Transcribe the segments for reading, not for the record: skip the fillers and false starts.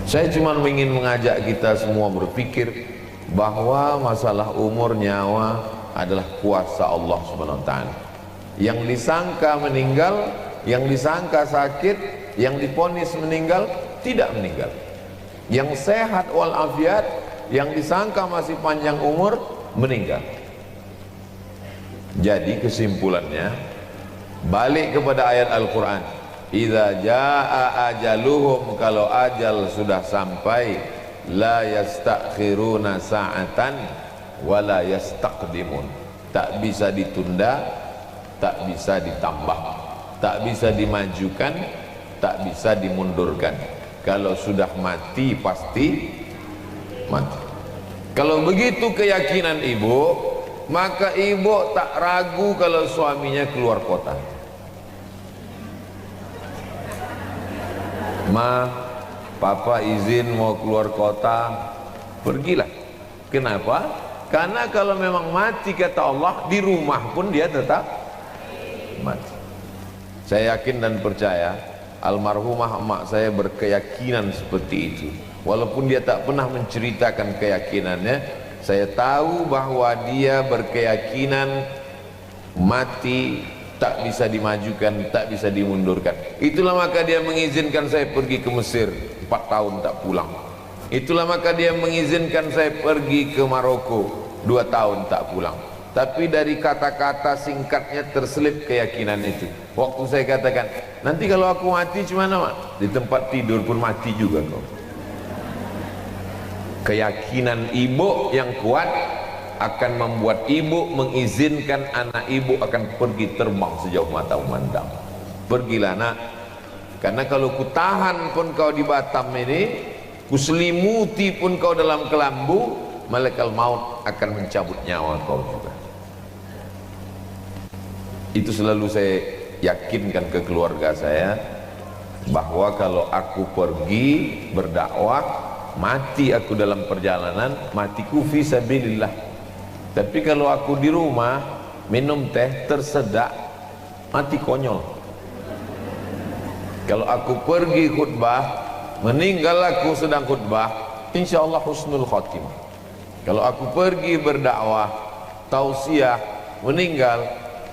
Saya cuma ingin mengajak kita semua berpikir bahwa masalah umur nyawa adalah kuasa Allah Subhanahu wa taala. Yang disangka meninggal, yang disangka sakit, yang divonis meninggal, tidak meninggal. Yang sehat walafiat, yang disangka masih panjang umur, meninggal. Jadi kesimpulannya, balik kepada ayat Al-Quran, idza jaa ajaluhum, kalau ajal sudah sampai, la yastakhiruna sa'atan wa la yastaqdimun, tak bisa ditunda, tak bisa ditambah, tak bisa dimajukan, tak bisa dimundurkan. Kalau sudah mati pasti mati. Kalau begitu keyakinan ibu, maka ibu tak ragu kalau suaminya keluar kota. Ma, papa izin mau keluar kota, pergilah. Kenapa? Karena kalau memang mati kata Allah, di rumah pun dia tetap mati. Saya yakin dan percaya almarhumah emak saya berkeyakinan seperti itu. Walaupun dia tak pernah menceritakan keyakinannya, saya tahu bahwa dia berkeyakinan mati tak bisa dimajukan, tak bisa dimundurkan. Itulah maka dia mengizinkan saya pergi ke Mesir 4 tahun tak pulang. Itulah maka dia mengizinkan saya pergi ke Maroko 2 tahun tak pulang. Tapi dari kata-kata singkatnya terselip keyakinan itu. Waktu saya katakan, nanti kalau aku mati gimana, Mak? Di tempat tidur pun mati juga kau. Keyakinan ibu yang kuat akan membuat ibu mengizinkan anak ibu akan pergi terbang sejauh mata memandang. Pergilah nak, karena kalau ku tahan pun kau di Batam ini, ku selimuti pun kau dalam kelambu, malaikat maut akan mencabut nyawa kau juga. Itu selalu saya yakinkan ke keluarga saya, bahwa kalau aku pergi berdakwah, mati aku dalam perjalanan, matiku fi sabilillah. Tapi kalau aku di rumah minum teh tersedak, mati konyol. Kalau aku pergi khutbah, meninggal aku sedang khutbah, insya Allah husnul khotimah. Kalau aku pergi berdakwah, tausiah, meninggal,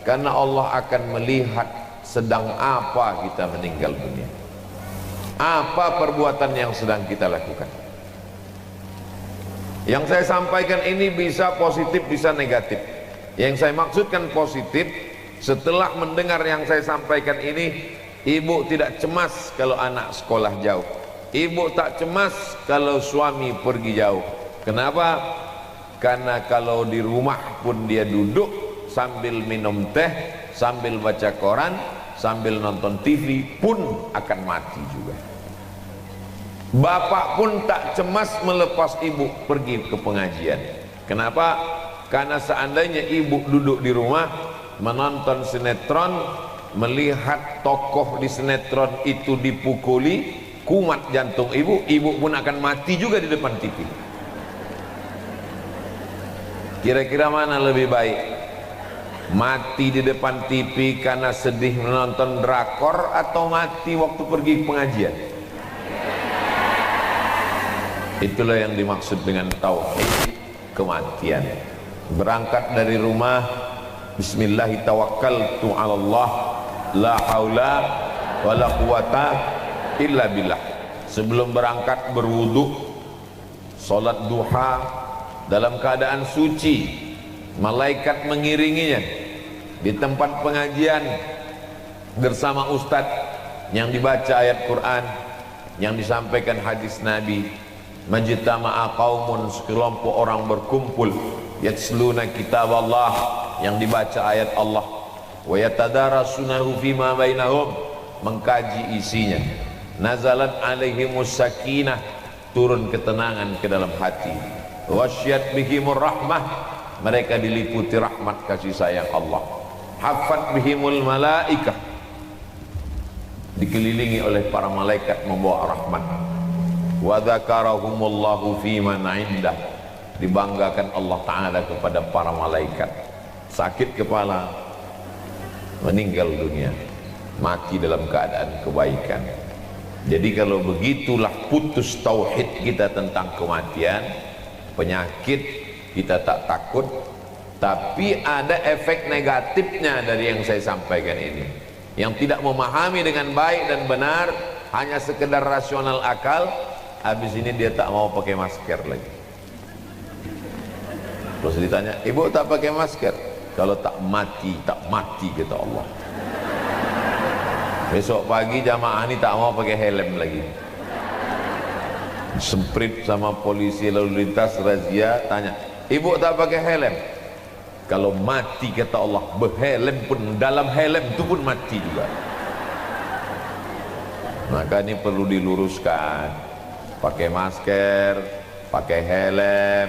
karena Allah akan melihat sedang apa kita meninggal dunia, apa perbuatan yang sedang kita lakukan. Yang saya sampaikan ini bisa positif, bisa negatif. Yang saya maksudkan positif, setelah mendengar yang saya sampaikan ini, ibu tidak cemas kalau anak sekolah jauh, ibu tak cemas kalau suami pergi jauh. Kenapa? Karena kalau di rumah pun dia duduk sambil minum teh, sambil baca koran, sambil nonton TV pun akan mati juga. Bapak pun tak cemas melepas ibu pergi ke pengajian. Kenapa? Karena seandainya ibu duduk di rumah menonton sinetron, melihat tokoh di sinetron itu dipukuli, kumat jantung ibu, ibu pun akan mati juga di depan TV. Kira-kira mana lebih baik? Mati di depan TV karena sedih menonton drakor, atau mati waktu pergi pengajian? Itulah yang dimaksud dengan tauhid kematian. Berangkat dari rumah, bismillahi tawakkaltu 'ala Allah, la haula wala quwata illa billah. Sebelum berangkat berwudu, salat duha dalam keadaan suci, malaikat mengiringinya di tempat pengajian bersama ustadz yang dibaca ayat Quran, yang disampaikan hadis Nabi. Majtama'a qaumun, sekelompok orang berkumpul, yatsluna kitab Allah, yang dibaca ayat Allah, wa yatadarasunahu fima bainahum, mengkaji isinya. Nazalat alaihimus sakinah, turun ketenangan ke dalam hati. Wasyat bihimur rahmah, mereka diliputi rahmat kasih sayang Allah. Hafat bihimul malaikah, dikelilingi oleh para malaikat membawa rahmat. Wa dzakarahumullahu fi man 'indah, dibanggakan Allah Ta'ala kepada para malaikat. Sakit kepala, meninggal dunia, mati dalam keadaan kebaikan. Jadi kalau begitulah putus tauhid kita tentang kematian, penyakit kita tak takut. Tapi ada efek negatifnya dari yang saya sampaikan ini. Yang tidak memahami dengan baik dan benar, hanya sekedar rasional akal, habis ini dia tak mau pakai masker lagi. Terus ditanya, ibu tak pakai masker? Kalau tak mati kata Allah. Besok pagi jamaah ini tak mau pakai helm lagi. Semprit sama polisi lalu lintas razia, tanya, ibu tak pakai helm? Kalau mati kata Allah, berhelm pun, dalam helm itu pun mati juga. Maka ini perlu diluruskan. Pakai masker, pakai helm,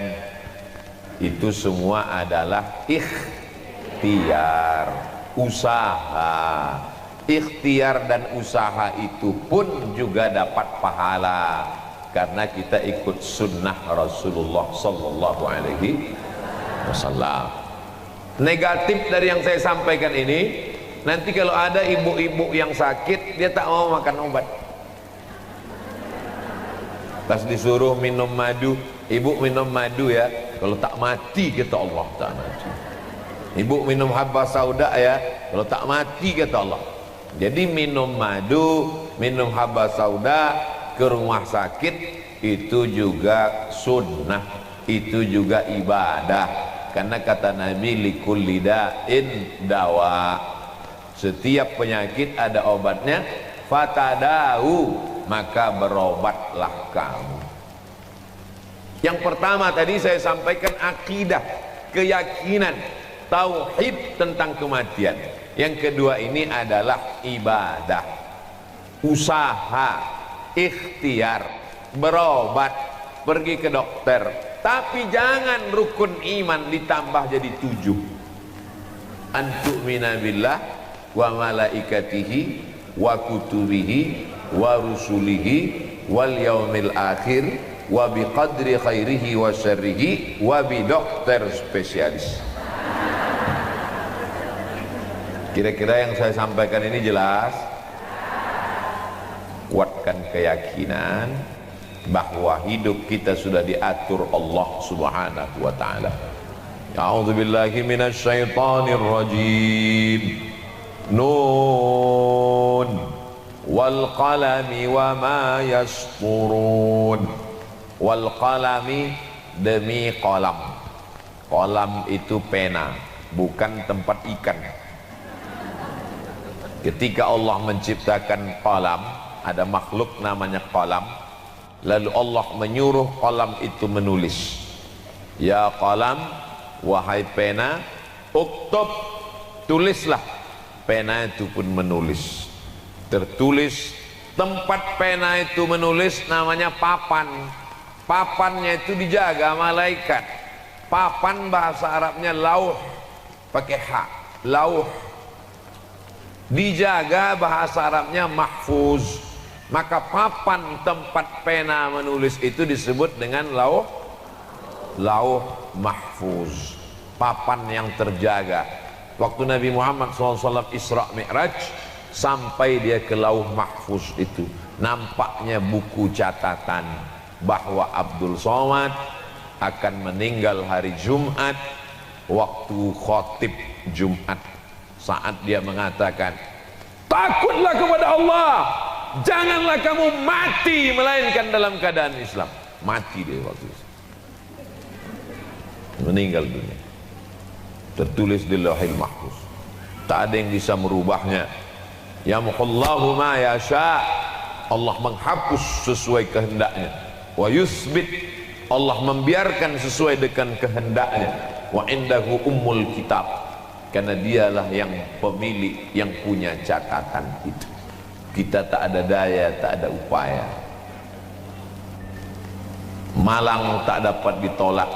itu semua adalah ikhtiar, usaha. Ikhtiar dan usaha itu pun juga dapat pahala, karena kita ikut sunnah Rasulullah sallallahu alaihi wasallam. Negatif dari yang saya sampaikan ini, nanti kalau ada ibu-ibu yang sakit, dia tak mau makan obat. Pas disuruh minum madu, ibu minum madu ya, kalau tak mati kata Allah, tak mati. Ibu minum habba sauda ya, kalau tak mati kata Allah. Jadi minum madu, minum habba sauda ke rumah sakit itu juga sunnah, itu juga ibadah. Karena kata Nabi, likulli da'in dawa, setiap penyakit ada obatnya. Fatadahu, maka berobatlah kamu. Yang pertama tadi saya sampaikan akidah, keyakinan, tauhid tentang kematian. Yang kedua ini adalah ibadah, usaha, ikhtiar, berobat, pergi ke dokter. Tapi jangan rukun iman ditambah jadi 7. Antu'mina billah wa malaikatihi wa kutubihi wa rusulihi wal yaumil akhir wa biqadri khairihi wa syarrihi wa bi dokter spesialis. Kira-kira yang saya sampaikan ini jelas? Kuatkan keyakinan bahwa hidup kita sudah diatur Allah Subhanahu wa taala. A'udzu billahi minasy syaithanir rajim. Nun wal qalami wa ma yasturun. Wal qalami, demi qalam. Qalam itu pena, bukan tempat ikan. Ketika Allah menciptakan qalam, ada makhluk namanya qalam. Lalu Allah menyuruh qalam itu menulis. Ya qalam, wahai pena, uktub, tulislah. Pena itu pun menulis. Tertulis, tempat pena itu menulis namanya papan. Papannya itu dijaga malaikat. Papan bahasa Arabnya lauh, pakai ha, lauh. Dijaga bahasa Arabnya mahfuz. Maka papan tempat pena menulis itu disebut dengan lauh mahfuz, papan yang terjaga. Waktu Nabi Muhammad SAW Isra Mi'raj, sampai dia ke lauh mahfuz itu, nampaknya buku catatan bahwa Abdul Somad akan meninggal hari Jumat, waktu khotib Jumat, saat dia mengatakan, takutlah kepada Allah, janganlah kamu mati melainkan dalam keadaan Islam. Mati dia waktu itu, meninggal dunia. Tertulis di Lauhil Mahfuz, tak ada yang bisa merubahnya. Yamhullahu ma yasha, Allah menghapus sesuai kehendaknya. Wa yusbit, Allah membiarkan sesuai dengan kehendaknya. Wa indahu ummul kitab, karena dialah yang pemilik, yang punya catatan itu. Kita tak ada daya, tak ada upaya. Malang tak dapat ditolak,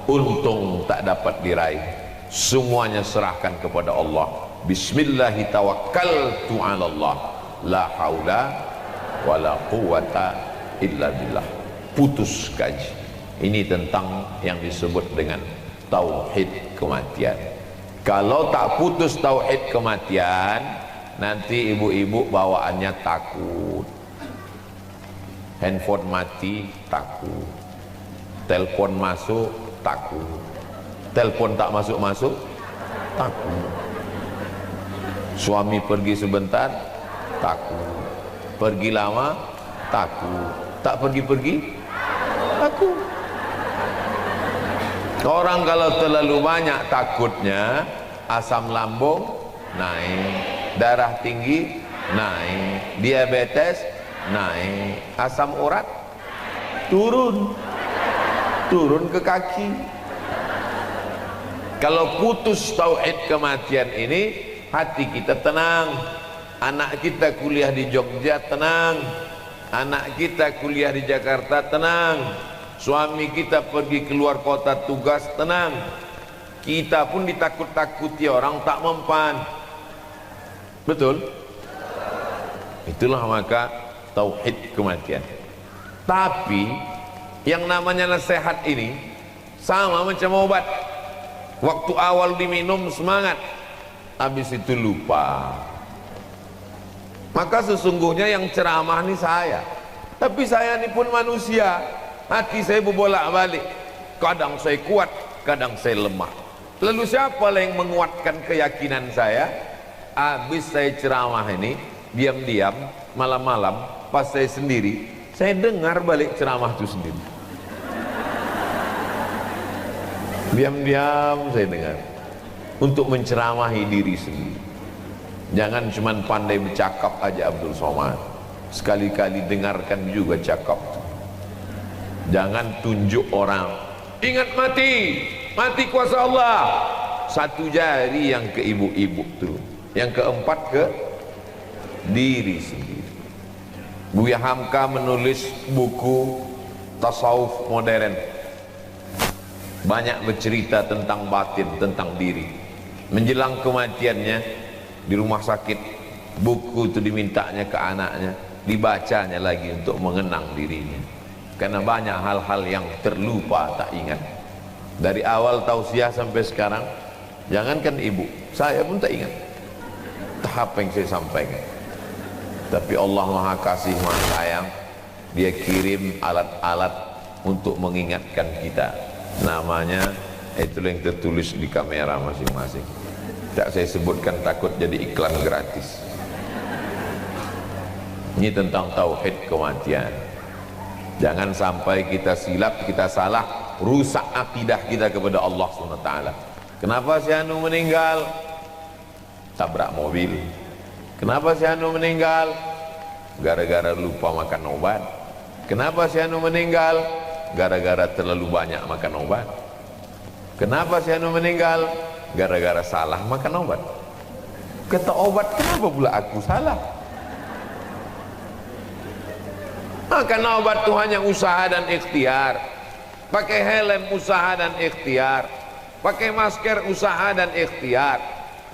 untung tak dapat diraih. Semuanya serahkan kepada Allah. Bismillahi tawakkaltu 'ala Allah, la haula wala quwata illa billah. Putus kaji. Ini tentang yang disebut dengan tauhid kematian. Kalau tak putus tauhid kematian, nanti ibu-ibu bawaannya takut. Handphone mati, takut. Telepon masuk, takut. Telepon tak masuk-masuk, takut. Suami pergi sebentar, takut. Pergi lama, takut. Tak pergi-pergi, takut. Orang kalau terlalu banyak takutnya, asam lambung naik, darah tinggi naik, diabetes naik, asam urat turun ke kaki. Kalau putus tauhid kematian ini, hati kita tenang. Anak kita kuliah di Jogja tenang, anak kita kuliah di Jakarta tenang, suami kita pergi keluar kota tugas tenang. Kita pun ditakut-takuti orang tak mempan. Betul? Itulah maka tauhid kematian. Tapi yang namanya nasihat ini sama macam obat. Waktu awal diminum semangat, habis itu lupa. Maka sesungguhnya yang ceramah ini saya, tapi saya ini pun manusia. Hati saya berbolak-balik, kadang saya kuat, kadang saya lemah. Lalu siapa yang menguatkan keyakinan saya? Habis saya ceramah ini, diam-diam malam-malam pas saya sendiri, saya dengar balik ceramah itu sendiri. Diam-diam saya dengar, untuk menceramahi diri sendiri. Jangan cuma pandai bercakap aja Abdul Somad, sekali-kali dengarkan juga cakap. Jangan tunjuk orang. Ingat mati, mati kuasa Allah. Satu jari yang ke ibu-ibu tuh, yang keempat ke diri sendiri. Buya Hamka menulis buku tasawuf modern, banyak bercerita tentang batin, tentang diri. Menjelang kematiannya di rumah sakit, buku itu dimintanya ke anaknya, dibacanya lagi untuk mengenang dirinya, karena banyak hal-hal yang terlupa, tak ingat. Dari awal tausiah sampai sekarang, jangankan ibu, saya pun tak ingat tahap yang saya sampaikan. Tapi Allah Maha Kasih Maha Sayang, Dia kirim alat-alat untuk mengingatkan kita. Namanya itu yang tertulis di kamera masing-masing. Tak saya sebutkan, takut jadi iklan gratis. Ini tentang tauhid kematian. Jangan sampai kita silap, kita salah, rusak akidah kita kepada Allah SWT. Kenapa si Anu meninggal? Tabrak mobil. Kenapa si Anu meninggal? Gara-gara lupa makan obat. Kenapa si Anu meninggal? Gara-gara terlalu banyak makan obat. Kenapa si Anu meninggal? Gara-gara salah makan obat. Kata obat, kenapa pula aku salah? Makan obat itu hanya usaha dan ikhtiar. Pakai helm usaha dan ikhtiar. Pakai masker usaha dan ikhtiar.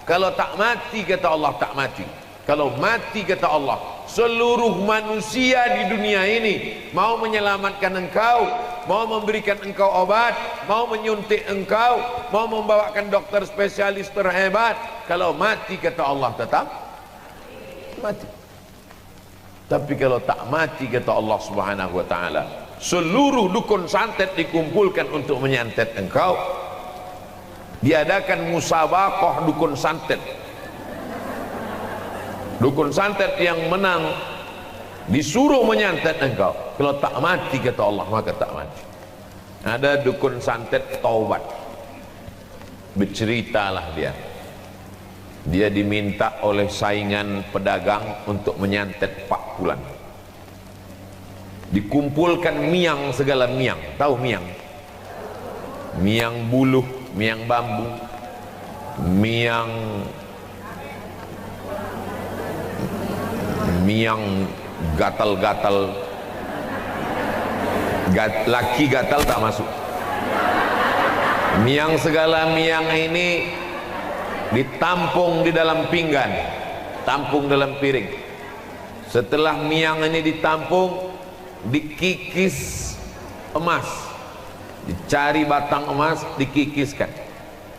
Kalau tak mati, kata Allah, tak mati. Kalau mati, kata Allah, seluruh manusia di dunia ini mau menyelamatkan engkau, mau memberikan engkau obat, mau menyuntik engkau, mau membawakan dokter spesialis terhebat. Kalau mati, kata Allah, tetap mati. Tapi kalau tak mati, kata Allah Subhanahu wa ta'ala, seluruh dukun santet dikumpulkan untuk menyantet engkau. Diadakan musabaqah dukun santet. Dukun santet yang menang disuruh menyantet engkau. Kalau tak mati, kata Allah, maka tak mati. Ada dukun santet taubat. Berceritalah dia diminta oleh saingan pedagang untuk menyantet 4 bulan. Dikumpulkan miang, segala miang. Tahu miang? Miang buluh, miang bambu, miang gatal-gatal. Laki gatal tak masuk. Miang, segala miang ini ditampung di dalam pinggan, tampung dalam piring. Setelah miang ini ditampung, dikikis emas, dicari batang emas, dikikiskan.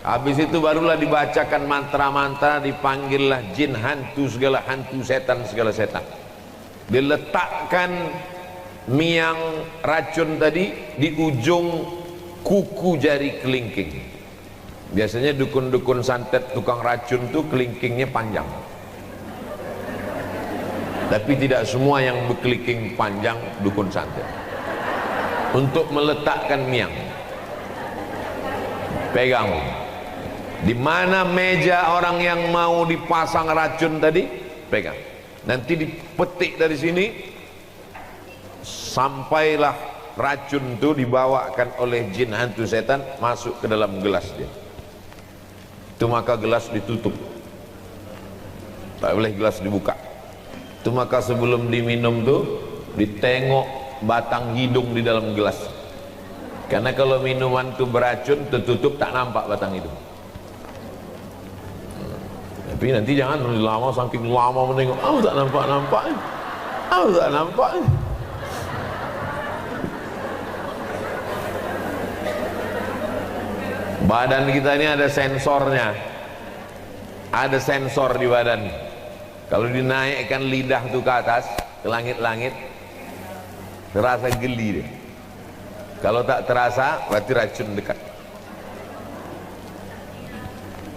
Habis itu barulah dibacakan mantra-mantra, dipanggillah jin, hantu, segala hantu, setan, segala setan. Diletakkan miang racun tadi di ujung kuku jari kelingking. Biasanya dukun-dukun santet tukang racun tuh kelingkingnya panjang, tapi tidak semua yang berkelingking panjang dukun santet. Untuk meletakkan miang, pegang di mana meja orang yang mau dipasang racun tadi, pegang. Nanti dipetik dari sini, sampailah racun itu dibawakan oleh jin hantu setan masuk ke dalam gelas dia. Itu maka gelas ditutup, tak boleh gelas dibuka. Itu maka sebelum diminum tuh ditengok batang hidung di dalam gelas, karena kalau minuman itu beracun tertutup tak nampak batang hidung. Tapi nanti jangan lama, saking lama menengok, tak nampak, tak nampak. Badan kita ini ada sensornya, ada sensor di badan. Kalau dinaikkan lidah tuh ke atas, ke langit-langit, terasa geli deh. Kalau tak terasa, berarti racun dekat.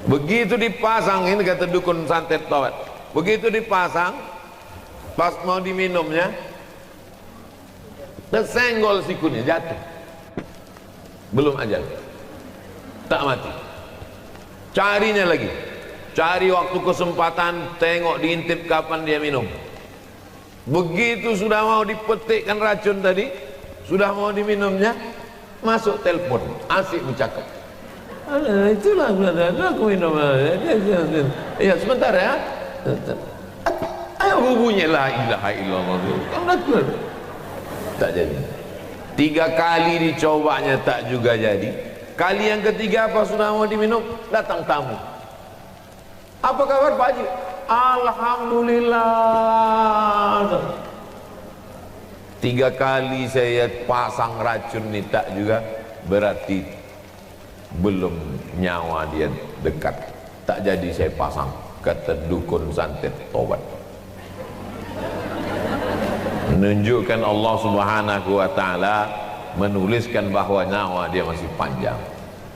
Begitu dipasang, ini kata dukun santet tawat, begitu dipasang, pas mau diminumnya, tersenggol sikunya, jatuh. Belum ajal, tak mati. Carinya lagi, cari waktu kesempatan, tengok diintip kapan dia minum. Begitu sudah mau dipetikkan racun tadi, sudah mau diminumnya, masuk telepon, asik bercakap. Itulah aku minum. Ya sebentar ya. Ayo hubungi la ilaha illallah. Tak jadi. 3 kali dicobanya tak juga jadi. Kali yang ketiga apa sudah mau diminum, datang tamu. Apa kabar Pak Haji? Alhamdulillah. 3 kali saya pasang racun ini tak juga, berarti belum nyawa dia dekat. Tak jadi saya pasang, kata dukun santet tobat. Menunjukkan Allah Subhanahu wa ta'ala menuliskan bahwa nyawa dia masih panjang.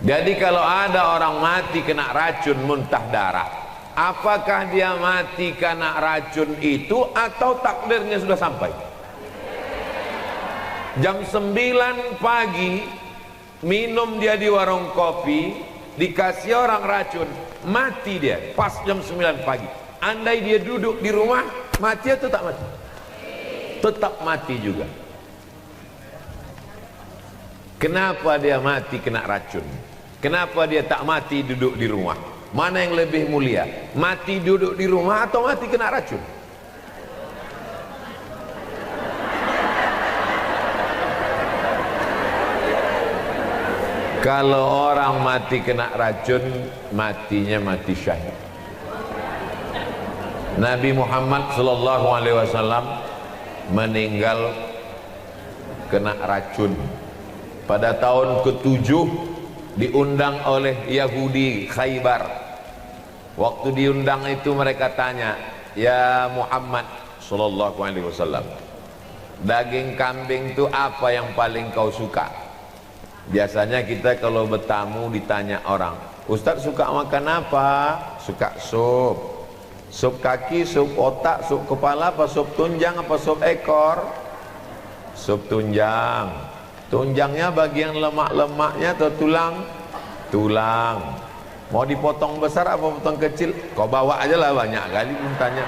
Jadi kalau ada orang mati kena racun muntah darah, apakah dia mati karena racun itu atau takdirnya sudah sampai? Jam 9 pagi minum dia di warung kopi, dikasih orang racun, mati dia pas jam 9 pagi. Andai dia duduk di rumah, mati atau tak mati? Tetap mati juga. Kenapa dia mati kena racun? Kenapa dia tak mati duduk di rumah? Mana yang lebih mulia? Mati duduk di rumah atau mati kena racun? Kalau orang mati kena racun, matinya mati syahid. Nabi Muhammad sallallahu alaihi wasallam meninggal kena racun pada tahun ke-7, diundang oleh Yahudi Khaybar. Waktu diundang itu mereka tanya, "Ya Muhammad sallallahu alaihi wasallam, daging kambing itu apa yang paling kau suka?" Biasanya kita kalau bertamu ditanya orang, "Ustaz suka makan apa?" "Suka sup." "Sup kaki, sup otak, sup kepala, apa sup tunjang, apa sup ekor?" "Sup tunjang." "Tunjangnya bagian lemak-lemaknya atau tulang?" "Tulang." "Mau dipotong besar apa potong kecil?" "Kau bawa aja lah, banyak kali pun tanya."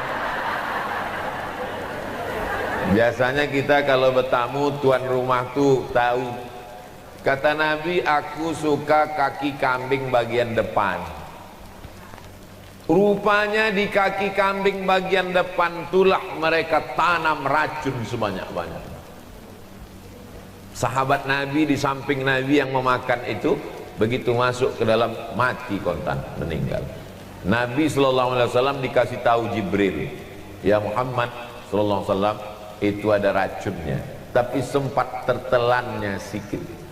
Biasanya kita kalau bertamu, tuan rumah tuh tahu. Kata Nabi, "Aku suka kaki kambing bagian depan." Rupanya di kaki kambing bagian depan itulah mereka tanam racun sebanyak-banyak. Sahabat Nabi di samping Nabi yang memakan itu, begitu masuk ke dalam mati kontan, meninggal. Nabi SAW dikasih tahu Jibril, "Ya Muhammad SAW, itu ada racunnya, tapi sempat tertelannya sedikit."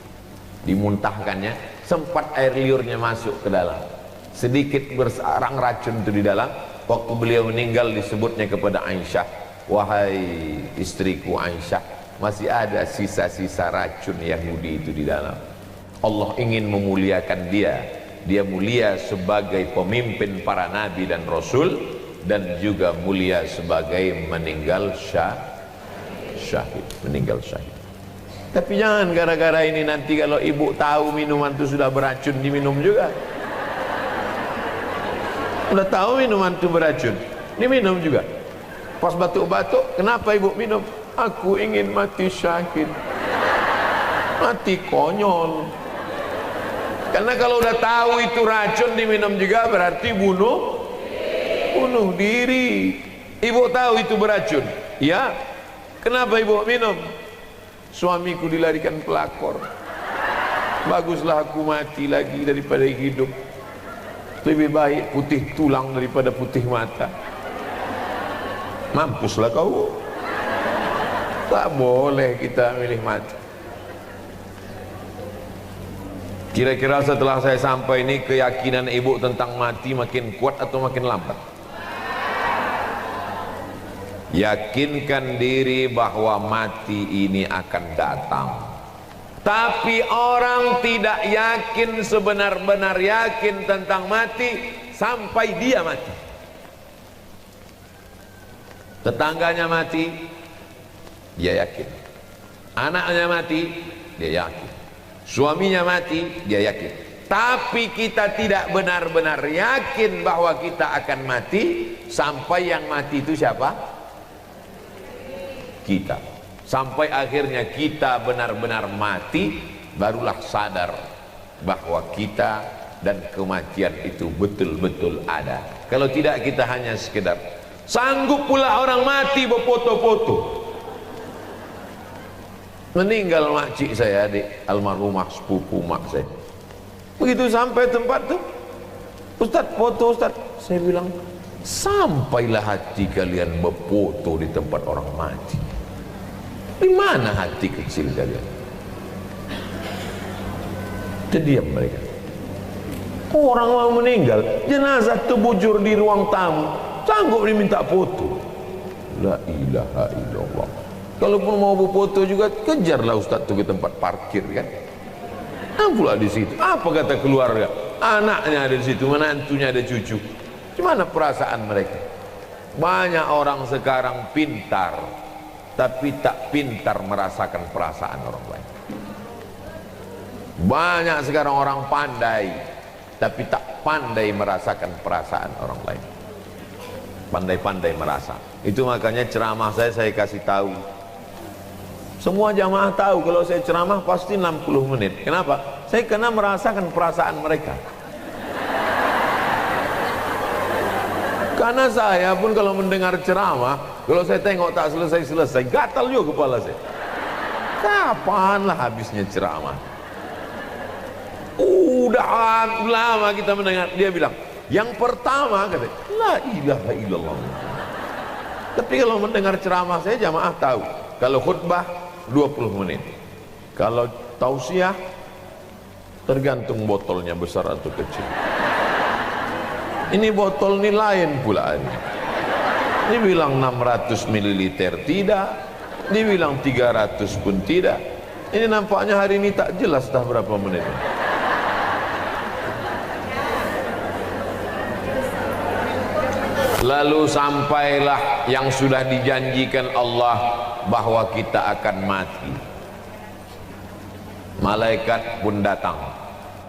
Dimuntahkannya, sempat air liurnya masuk ke dalam, sedikit bersarang racun itu di dalam. Waktu beliau meninggal disebutnya kepada Aisyah, "Wahai istriku Aisyah, masih ada sisa-sisa racun Yahudi itu di dalam. Allah ingin memuliakan dia. Dia mulia sebagai pemimpin para nabi dan rasul, dan juga mulia sebagai meninggal syahid, meninggal syahid. Tapi jangan gara-gara ini nanti kalau ibu tahu minuman itu sudah beracun diminum juga. Udah tahu minuman itu beracun, diminum juga. Pas batuk-batuk, kenapa ibu minum? Aku ingin mati syahid. Mati konyol. Karena kalau udah tahu itu racun diminum juga berarti bunuh diri. Ibu tahu itu beracun, ya. Kenapa ibu minum? Suamiku dilarikan pelakor. Baguslah aku mati lagi daripada hidup. Lebih baik putih tulang daripada putih mata. Mampuslah kau. Tak boleh kita milih mati. Kira-kira setelah saya sampai ini, keyakinan ibu tentang mati makin kuat atau makin lambat? Yakinkan diri bahwa mati ini akan datang. Tapi orang tidak yakin, sebenar-benar yakin tentang mati sampai dia mati. Tetangganya mati, dia yakin. Anaknya mati, dia yakin. Suaminya mati, dia yakin. Tapi kita tidak benar-benar yakin bahwa kita akan mati sampai yang mati itu siapa? Kita. Sampai akhirnya kita benar-benar mati, barulah sadar bahwa kita dan kematian itu betul-betul ada. Kalau tidak, kita hanya sekedar sanggup pula orang mati berfoto-foto. Meninggal makcik saya, adik almarhumah sepupu mak saya. Begitu sampai tempat tuh, Ustaz foto Ustaz. Saya bilang, sampailah hati kalian berfoto di tempat orang mati. Di mana hati kecil kalian? Terdiam mereka. Orang mau meninggal, jenazah terbujur di ruang tamu, sanggup diminta foto. La ilaha illallah. Kalaupun mau berfoto juga, kejarlah Ustaz tuh ke tempat parkir kan. Pula di situ. Apa kata keluarga? Anaknya ada di situ, menantunya ada, cucu. Gimana perasaan mereka? Banyak orang sekarang pintar, tapi tak pintar merasakan perasaan orang lain. Banyak sekarang orang pandai, tapi tak pandai merasakan perasaan orang lain. Pandai-pandai merasa. Itu makanya ceramah saya kasih tahu. Semua jamaah tahu kalau saya ceramah pasti 60 menit. Kenapa? Saya kena merasakan perasaan mereka. Karena saya pun kalau mendengar ceramah, kalau saya tengok tak selesai-selesai, gatal juga kepala saya. Kapanlah habisnya ceramah? Udah lama kita mendengar. Dia bilang, yang pertama kata, la ilaha illallah. Tapi kalau mendengar ceramah saya, jamaah tahu. Kalau khutbah 20 menit. Kalau tausiah tergantung botolnya besar atau kecil. Ini botol ini lain pula ini. Dibilang 600 ml tidak, dibilang 300 pun tidak. Ini nampaknya hari ini tak jelas dah berapa menit. Lalu sampailah yang sudah dijanjikan Allah bahwa kita akan mati. Malaikat pun datang.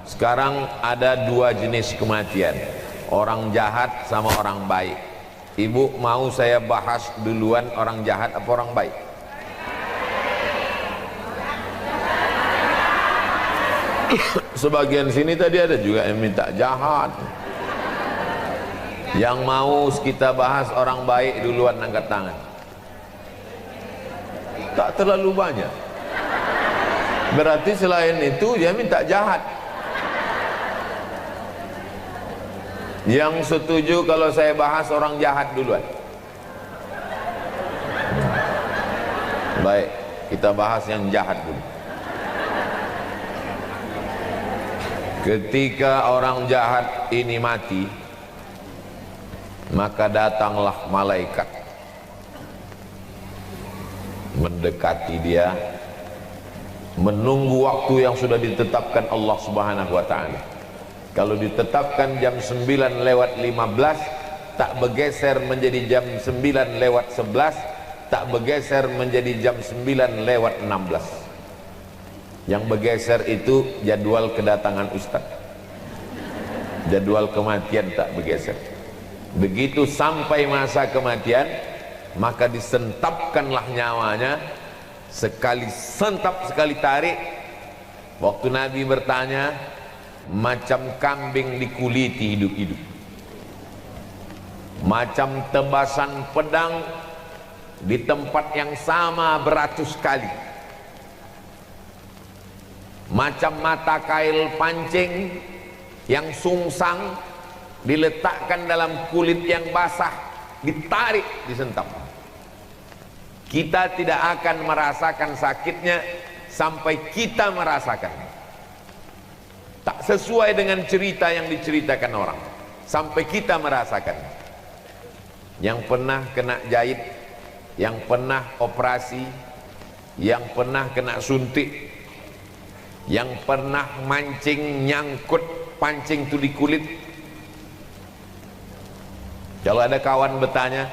Sekarang ada dua jenis kematian, orang jahat sama orang baik. Ibu mau saya bahas duluan orang jahat apa orang baik? Sebagian sini tadi ada juga yang minta jahat. Yang mau kita bahas orang baik duluan, angkat tangan. Tak terlalu banyak. Berarti selain itu dia minta jahat. Yang setuju kalau saya bahas orang jahat duluan? Baik, kita bahas yang jahat dulu. Ketika orang jahat ini mati, maka datanglah malaikat mendekati dia, menunggu waktu yang sudah ditetapkan Allah Subhanahu wa taala. Kalau ditetapkan jam 9:15, tak bergeser menjadi jam 9:11, tak bergeser menjadi jam 9:16. Yang bergeser itu jadwal kedatangan ustaz, jadwal kematian tak bergeser. Begitu sampai masa kematian, maka disentapkanlah nyawanya, sekali sentap sekali tarik. Waktu Nabi bertanya, macam kambing dikuliti hidup-hidup, macam tebasan pedang di tempat yang sama beratus kali, macam mata kail pancing yang sungsang diletakkan dalam kulit yang basah, ditarik, disentap. Kita tidak akan merasakan sakitnya sampai kita merasakan. Tak sesuai dengan cerita yang diceritakan orang, sampai kita merasakan. Yang pernah kena jahit, yang pernah operasi, yang pernah kena suntik, yang pernah mancing nyangkut pancing itu di kulit. Kalau ada kawan bertanya,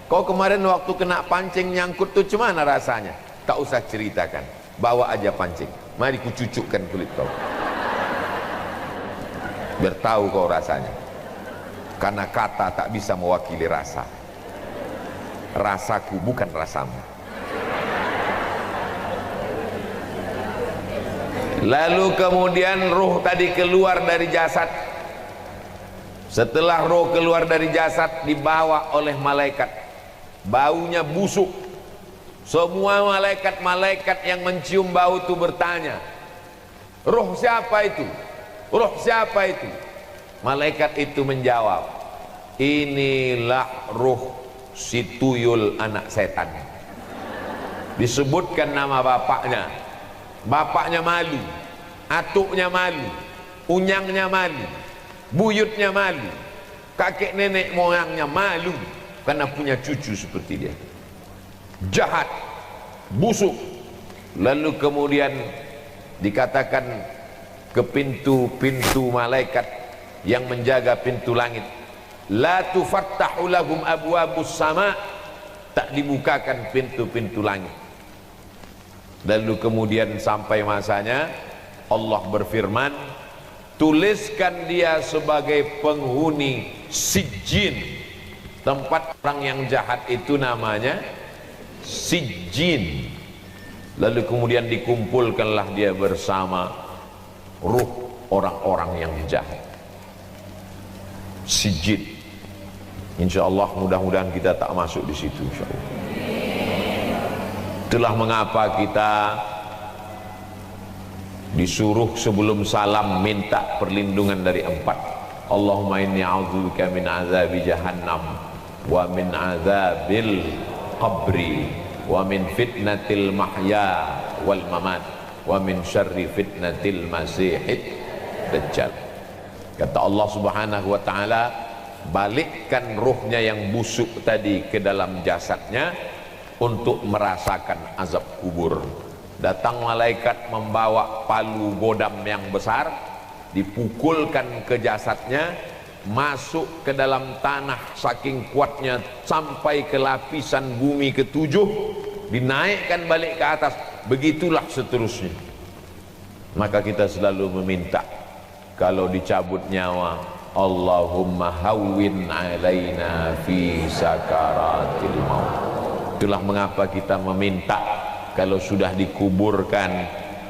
kau kemarin waktu kena pancing nyangkut tuh gimana rasanya? Tak usah ceritakan, bawa aja pancing, mari ku cucukkan kulit kau, biar tahu kau rasanya. Karena kata tak bisa mewakili rasa. Rasaku bukan rasamu. Lalu kemudian ruh tadi keluar dari jasad. Setelah roh keluar dari jasad, dibawa oleh malaikat. Baunya busuk. Semua malaikat-malaikat yang mencium bau itu bertanya, roh siapa itu? Roh siapa itu? Malaikat itu menjawab, inilah ruh si tuyul anak setan. Disebutkan nama bapaknya. Bapaknya malu, atuknya malu, unyangnya malu, buyutnya malu, kakek nenek moyangnya malu karena punya cucu seperti dia. Jahat, busuk. Lalu kemudian dikatakan ke pintu-pintu malaikat yang menjaga pintu langit, la tufattahu lahum abwabus sama, tak dibukakan pintu-pintu langit. Lalu kemudian sampai masanya Allah berfirman, tuliskan dia sebagai penghuni Sijjin. Tempat orang yang jahat itu namanya Sijjin. Lalu kemudian dikumpulkanlah dia bersama ruh orang-orang yang jahat. Sijjin. Insyaallah mudah-mudahan kita tak masuk di situ insyaallah. Itulah mengapa kita disuruh sebelum salam minta perlindungan dari 4. Allahumma inni a'udzubika min azabi jahannam wa min azabil qabri wa min fitnatil mahya wal mamat wa min syarri fitnatil masihid dajjal. Kata Allah Subhanahu wa taala, balikkan ruhnya yang busuk tadi ke dalam jasadnya untuk merasakan azab kubur. Datang malaikat membawa palu godam yang besar, dipukulkan ke jasadnya, masuk ke dalam tanah saking kuatnya sampai ke lapisan bumi ke-7, dinaikkan balik ke atas, begitulah seterusnya. Maka kita selalu meminta kalau dicabut nyawa, Allahumma hawwin alaina fi sakaratil maut. Itulah mengapa kita meminta kalau sudah dikuburkan,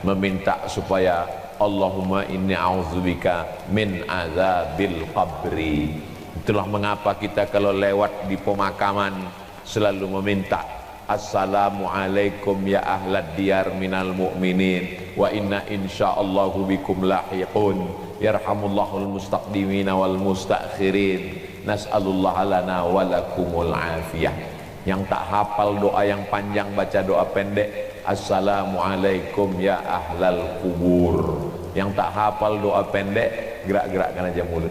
meminta supaya Allahumma inni a'udzubika min azabil qabri. Itulah mengapa kita kalau lewat di pemakaman selalu meminta, assalamualaikum ya ahlad diyar minal mu'minin wa inna insyaallahu bikum lahiqun yarhamullahul mustaqdimina wal mustakhirin nas'alullah lana walakumul afiyah. Yang tak hafal doa yang panjang baca doa pendek, assalamualaikum ya ahlal kubur. Yang tak hafal doa pendek, gerak-gerakkan aja mulut.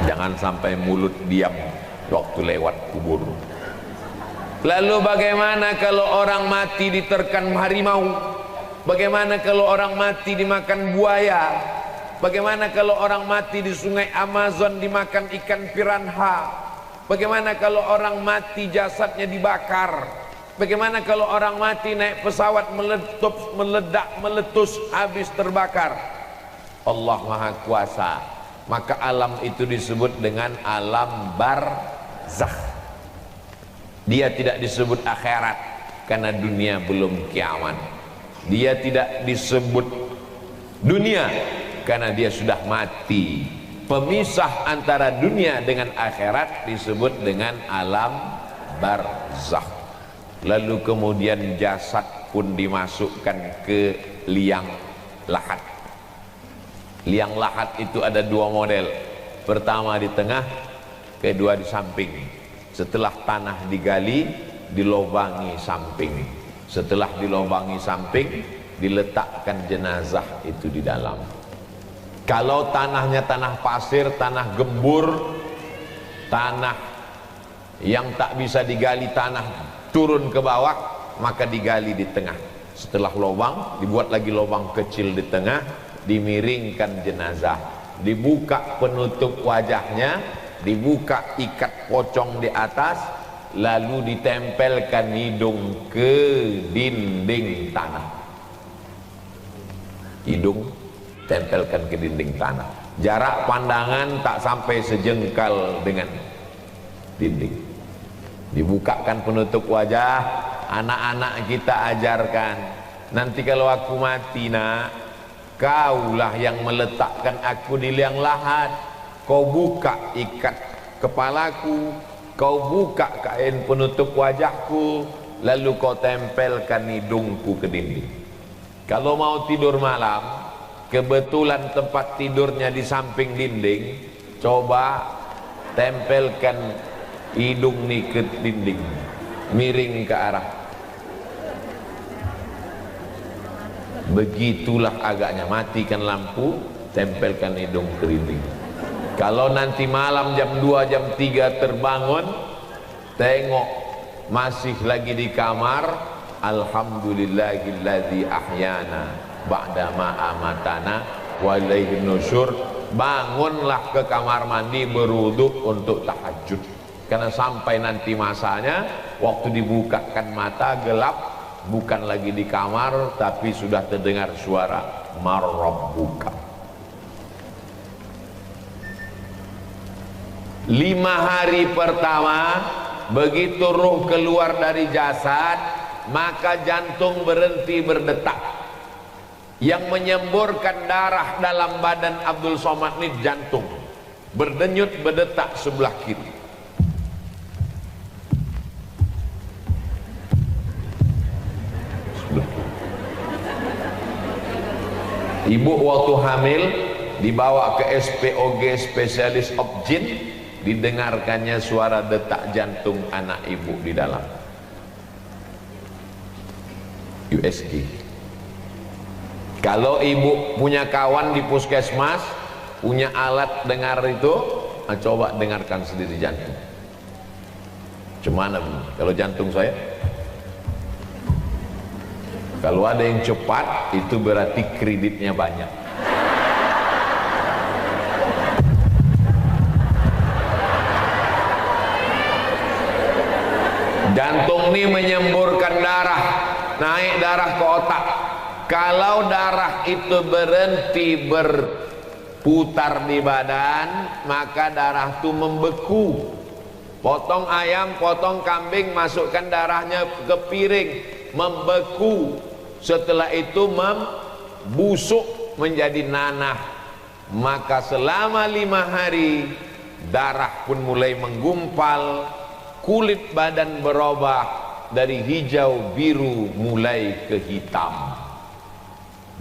Jangan sampai mulut diam waktu lewat kubur. Lalu bagaimana kalau orang mati diterkam harimau? Bagaimana kalau orang mati dimakan buaya? Bagaimana kalau orang mati di sungai Amazon dimakan ikan piranha? Bagaimana kalau orang mati jasadnya dibakar? Bagaimana kalau orang mati naik pesawat meledak, meletus, habis terbakar? Allah Maha Kuasa. Maka alam itu disebut dengan alam barzakh. Dia tidak disebut akhirat karena dunia belum kiamat. Dia tidak disebut dunia karena dia sudah mati. Pemisah antara dunia dengan akhirat disebut dengan alam barzakh. Lalu kemudian jasad pun dimasukkan ke liang lahat. Liang lahat itu ada dua model. Pertama di tengah, kedua di samping. Setelah tanah digali, dilobangi samping. Setelah dilobangi samping, diletakkan jenazah itu di dalam. Kalau tanahnya tanah pasir, tanah gembur, tanah yang tak bisa digali, tanah turun ke bawah, maka digali di tengah. Setelah lubang, dibuat lagi lubang kecil di tengah, dimiringkan jenazah, dibuka penutup wajahnya, dibuka ikat pocong di atas, lalu ditempelkan hidung ke dinding tanah. Hidung tempelkan ke dinding tanah. Jarak pandangan tak sampai sejengkal dengan dinding. Dibukakan penutup wajah. Anak-anak kita ajarkan, nanti kalau aku mati nak, kaulah yang meletakkan aku di liang lahat. Kau buka ikat kepalaku, kau buka kain penutup wajahku, lalu kau tempelkan hidungku ke dinding. Kalau mau tidur malam, kebetulan tempat tidurnya di samping dinding, coba tempelkan hidung nih ke dinding, miring ke arah. Begitulah agaknya, matikan lampu, tempelkan hidung ke dinding. Kalau nanti malam jam 2, jam 3 terbangun, tengok masih lagi di kamar, alhamdulillahilladzi ahyana ba'dama amatana wa ilaihin nusyur. Bangunlah ke kamar mandi, berwudu untuk tahajud. Karena sampai nanti masanya, waktu dibukakan mata gelap, bukan lagi di kamar, tapi sudah terdengar suara marrabbuka. 5 hari pertama, begitu ruh keluar dari jasad, maka jantung berhenti berdetak. Yang menyemburkan darah dalam badan Abdul Somad ini jantung, berdenyut berdetak sebelah kiri. Ibu waktu hamil dibawa ke SPOG, spesialis obgyn, didengarkannya suara detak jantung anak ibu di dalam USG. Kalau ibu punya kawan di puskesmas, punya alat dengar itu, coba dengarkan sendiri jantung. Cemana bu? Kalau jantung saya, kalau ada yang cepat, itu berarti kreditnya banyak. Jantung ini menyemburkan darah, naik darah ke otak. Kalau darah itu berhenti berputar di badan, maka darah itu membeku. Potong ayam, potong kambing, masukkan darahnya ke piring, membeku. Setelah itu membusuk menjadi nanah. Maka selama 5 hari, darah pun mulai menggumpal, kulit badan berubah dari hijau biru mulai ke hitam,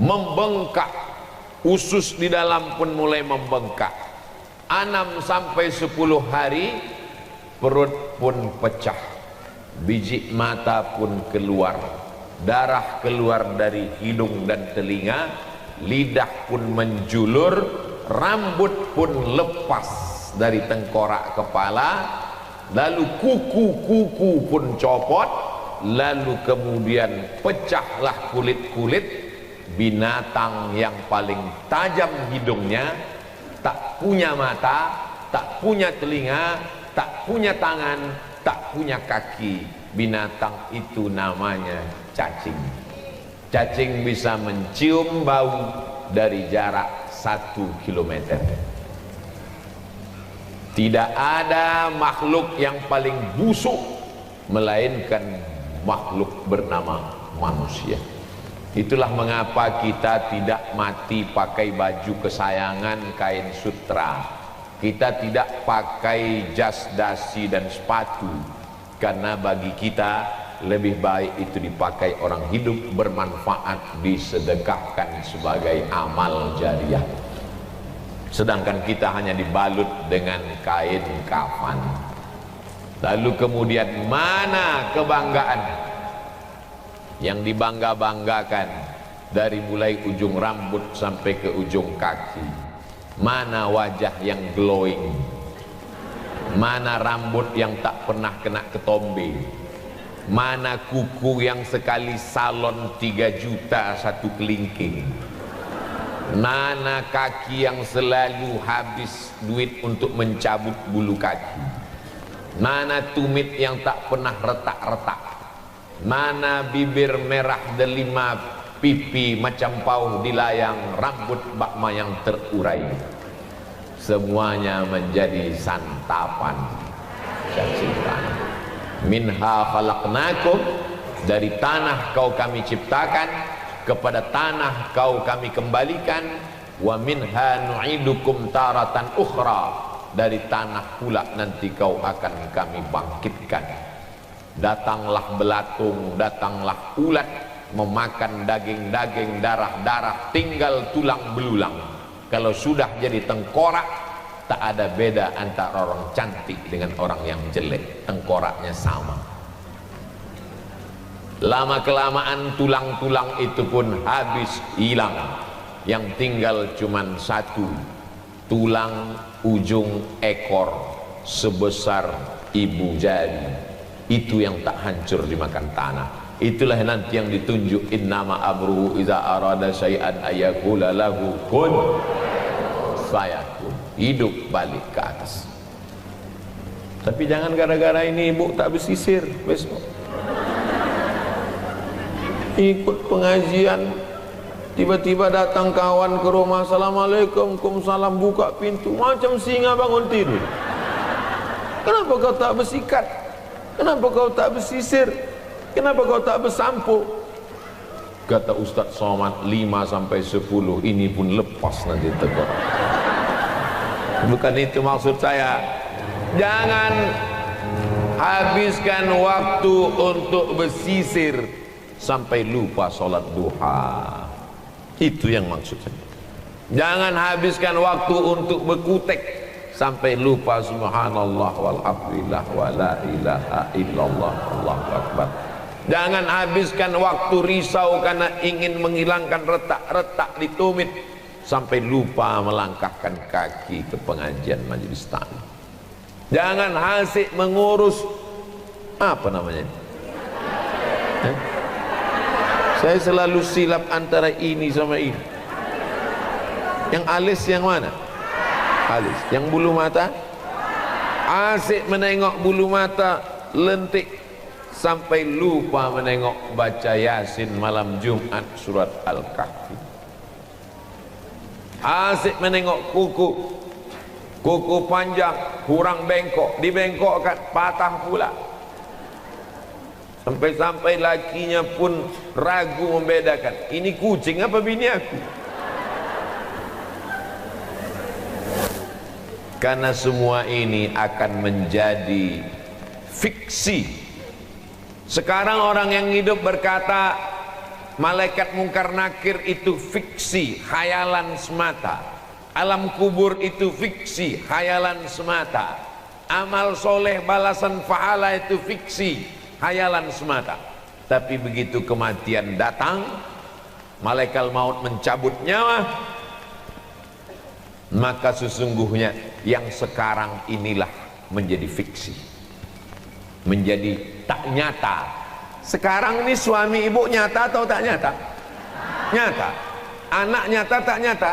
membengkak, usus di dalam pun mulai membengkak. 6 sampai 10 hari perut pun pecah, biji mata pun keluar, darah keluar dari hidung dan telinga, lidah pun menjulur, rambut pun lepas dari tengkorak kepala, lalu kuku-kuku pun copot, lalu kemudian pecahlah kulit-kulit. Binatang yang paling tajam hidungnya, tak punya mata, tak punya telinga, tak punya tangan, tak punya kaki. Binatang itu namanya cacing. Cacing bisa mencium bau dari jarak 1 kilometer. Tidak ada makhluk yang paling busuk melainkan makhluk bernama manusia. Itulah mengapa kita tidak mati pakai baju kesayangan kain sutra. Kita tidak pakai jas dasi dan sepatu, karena bagi kita lebih baik itu dipakai orang hidup, bermanfaat, disedekahkan sebagai amal jariah. Sedangkan kita hanya dibalut dengan kain kafan. Lalu kemudian mana kebanggaan yang dibangga-banggakan dari mulai ujung rambut sampai ke ujung kaki? Mana wajah yang glowing? Mana rambut yang tak pernah kena ketombe? Mana kuku yang sekali salon 3 juta 1 kelingking? Mana kaki yang selalu habis duit untuk mencabut bulu kaki? Mana tumit yang tak pernah retak-retak? Mana bibir merah delima, pipi macam pauh dilayang, rambut bakma yang terurai? Semuanya menjadi santapan cacing. Minha khalaqnakum, dari tanah kau kami ciptakan, kepada tanah kau kami kembalikan. Wa minha nu'idukum taratan ukhra, dari tanah pula nanti kau akan kami bangkitkan. Datanglah belatung, datanglah ulat, memakan daging-daging, darah-darah, tinggal tulang belulang. Kalau sudah jadi tengkorak, tak ada beda antara orang cantik dengan orang yang jelek. Tengkoraknya sama. Lama kelamaan tulang-tulang itu pun habis, hilang. Yang tinggal cuman satu, tulang ujung ekor sebesar ibu jari. Itu yang tak hancur dimakan tanah. Itulah nanti yang ditunjuk, innama amruhu iza arada syai'an ayakula lahu kun fayakun. Hidup balik ke atas. Tapi jangan gara-gara ini ibu tak bersisir besok. Ikut pengajian, tiba-tiba datang kawan ke rumah, assalamualaikum, waalaikumsalam, buka pintu macam singa bangun tidur. Kenapa kau tak bersikat? Kenapa kau tak bersisir? Kenapa kau tak bersampo? Kata Ustaz Somad, 5-10 ini pun lepas nanti tegur. Bukan itu maksud saya. Jangan habiskan waktu untuk bersisir sampai lupa sholat duha. Itu yang maksud saya. Jangan habiskan waktu untuk berkutek sampai lupa subhanallah walhamdulillah wa la ilaha illallah Allahu akbar. Jangan habiskan waktu risau karena ingin menghilangkan retak-retak di tumit sampai lupa melangkahkan kaki ke pengajian majelis taklim. Jangan hasik mengurus apa namanya? Saya selalu silap antara ini sama ini. Yang alis yang mana? Alis. Yang bulu mata? Asik menengok bulu mata, lentik sampai lupa menengok baca Yasin malam Jumat surat Al-Kahfi. Asik menengok kuku panjang kurang bengkok, dibengkokkan patah pula. Sampai-sampai lakinya pun ragu membedakan, ini kucing apa bini aku? Karena semua ini akan menjadi fiksi. Sekarang orang yang hidup berkata malaikat mungkar nakir itu fiksi, khayalan semata. Alam kubur itu fiksi, khayalan semata. Amal soleh balasan pahala itu fiksi, khayalan semata. Tapi begitu kematian datang, malaikat maut mencabut nyawa, maka sesungguhnya yang sekarang inilah menjadi fiksi. menjadi tak nyata. Sekarang ini suami ibu nyata atau tak nyata? Nyata. Anak nyata tak nyata?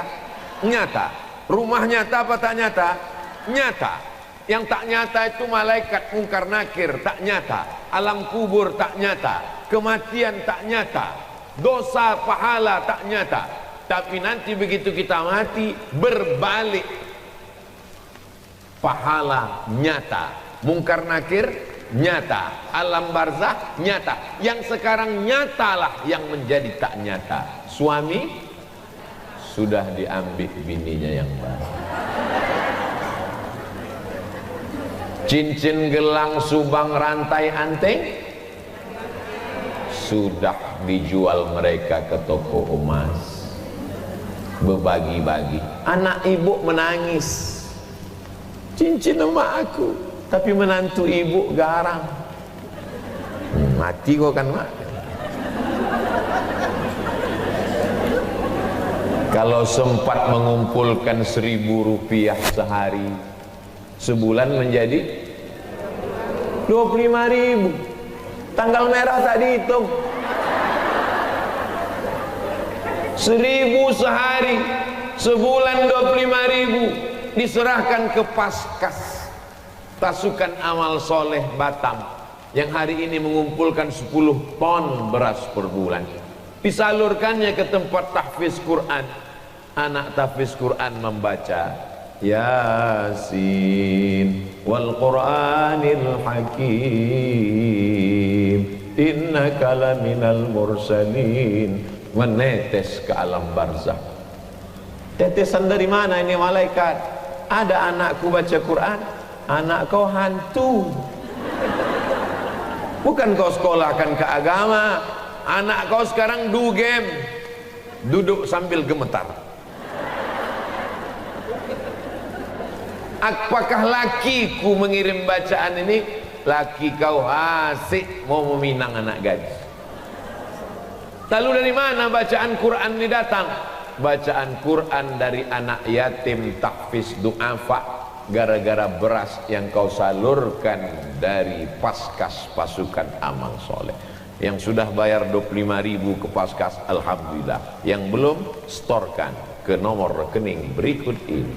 Nyata. Rumah nyata apa tak nyata? Nyata. Yang tak nyata itu malaikat mungkar nakir, tak nyata. Alam kubur tak nyata. Kematian tak nyata. Dosa pahala tak nyata. Tapi nanti begitu kita mati, berbalik, pahala nyata, mungkar nakir nyata, alam barzah nyata. Yang sekarang nyatalah yang menjadi tak nyata. Suami sudah diambil bininya yang baru. Cincin, gelang, subang, rantai, anting sudah dijual mereka ke toko emas, berbagi-bagi. Anak ibu menangis, cincin emak aku, tapi menantu ibu garang. Mati kok kan mak. Kalau sempat mengumpulkan 1.000 rupiah sehari, sebulan menjadi 25.000. Tanggal merah tak dihitung. 1.000 sehari, sebulan 25.000, diserahkan ke Paskas, pasukan amal soleh Batam, yang hari ini mengumpulkan 10 ton beras per bulan. Disalurkannya ke tempat tahfiz Quran. Anak tahfiz Quran membaca Yasin wal Qur'anil Hakim innaka laminal mursalin. Menetes ke alam barzah. Tetesan dari mana ini malaikat? Ada anakku baca Quran, anak kau hantu. Bukan kau sekolahkan ke agama, anak kau sekarang do game, duduk sambil gemetar. Apakah lakiku mengirim bacaan ini? Laki kau asik mau meminang anak gadis. Lalu dari mana bacaan Quran ini datang? Bacaan Quran dari anak yatim tahfiz du'afa, gara-gara beras yang kau salurkan dari Paskas pasukan amal soleh. Yang sudah bayar 25.000 ke Paskas, alhamdulillah. Yang belum, storkan ke nomor rekening berikut ini.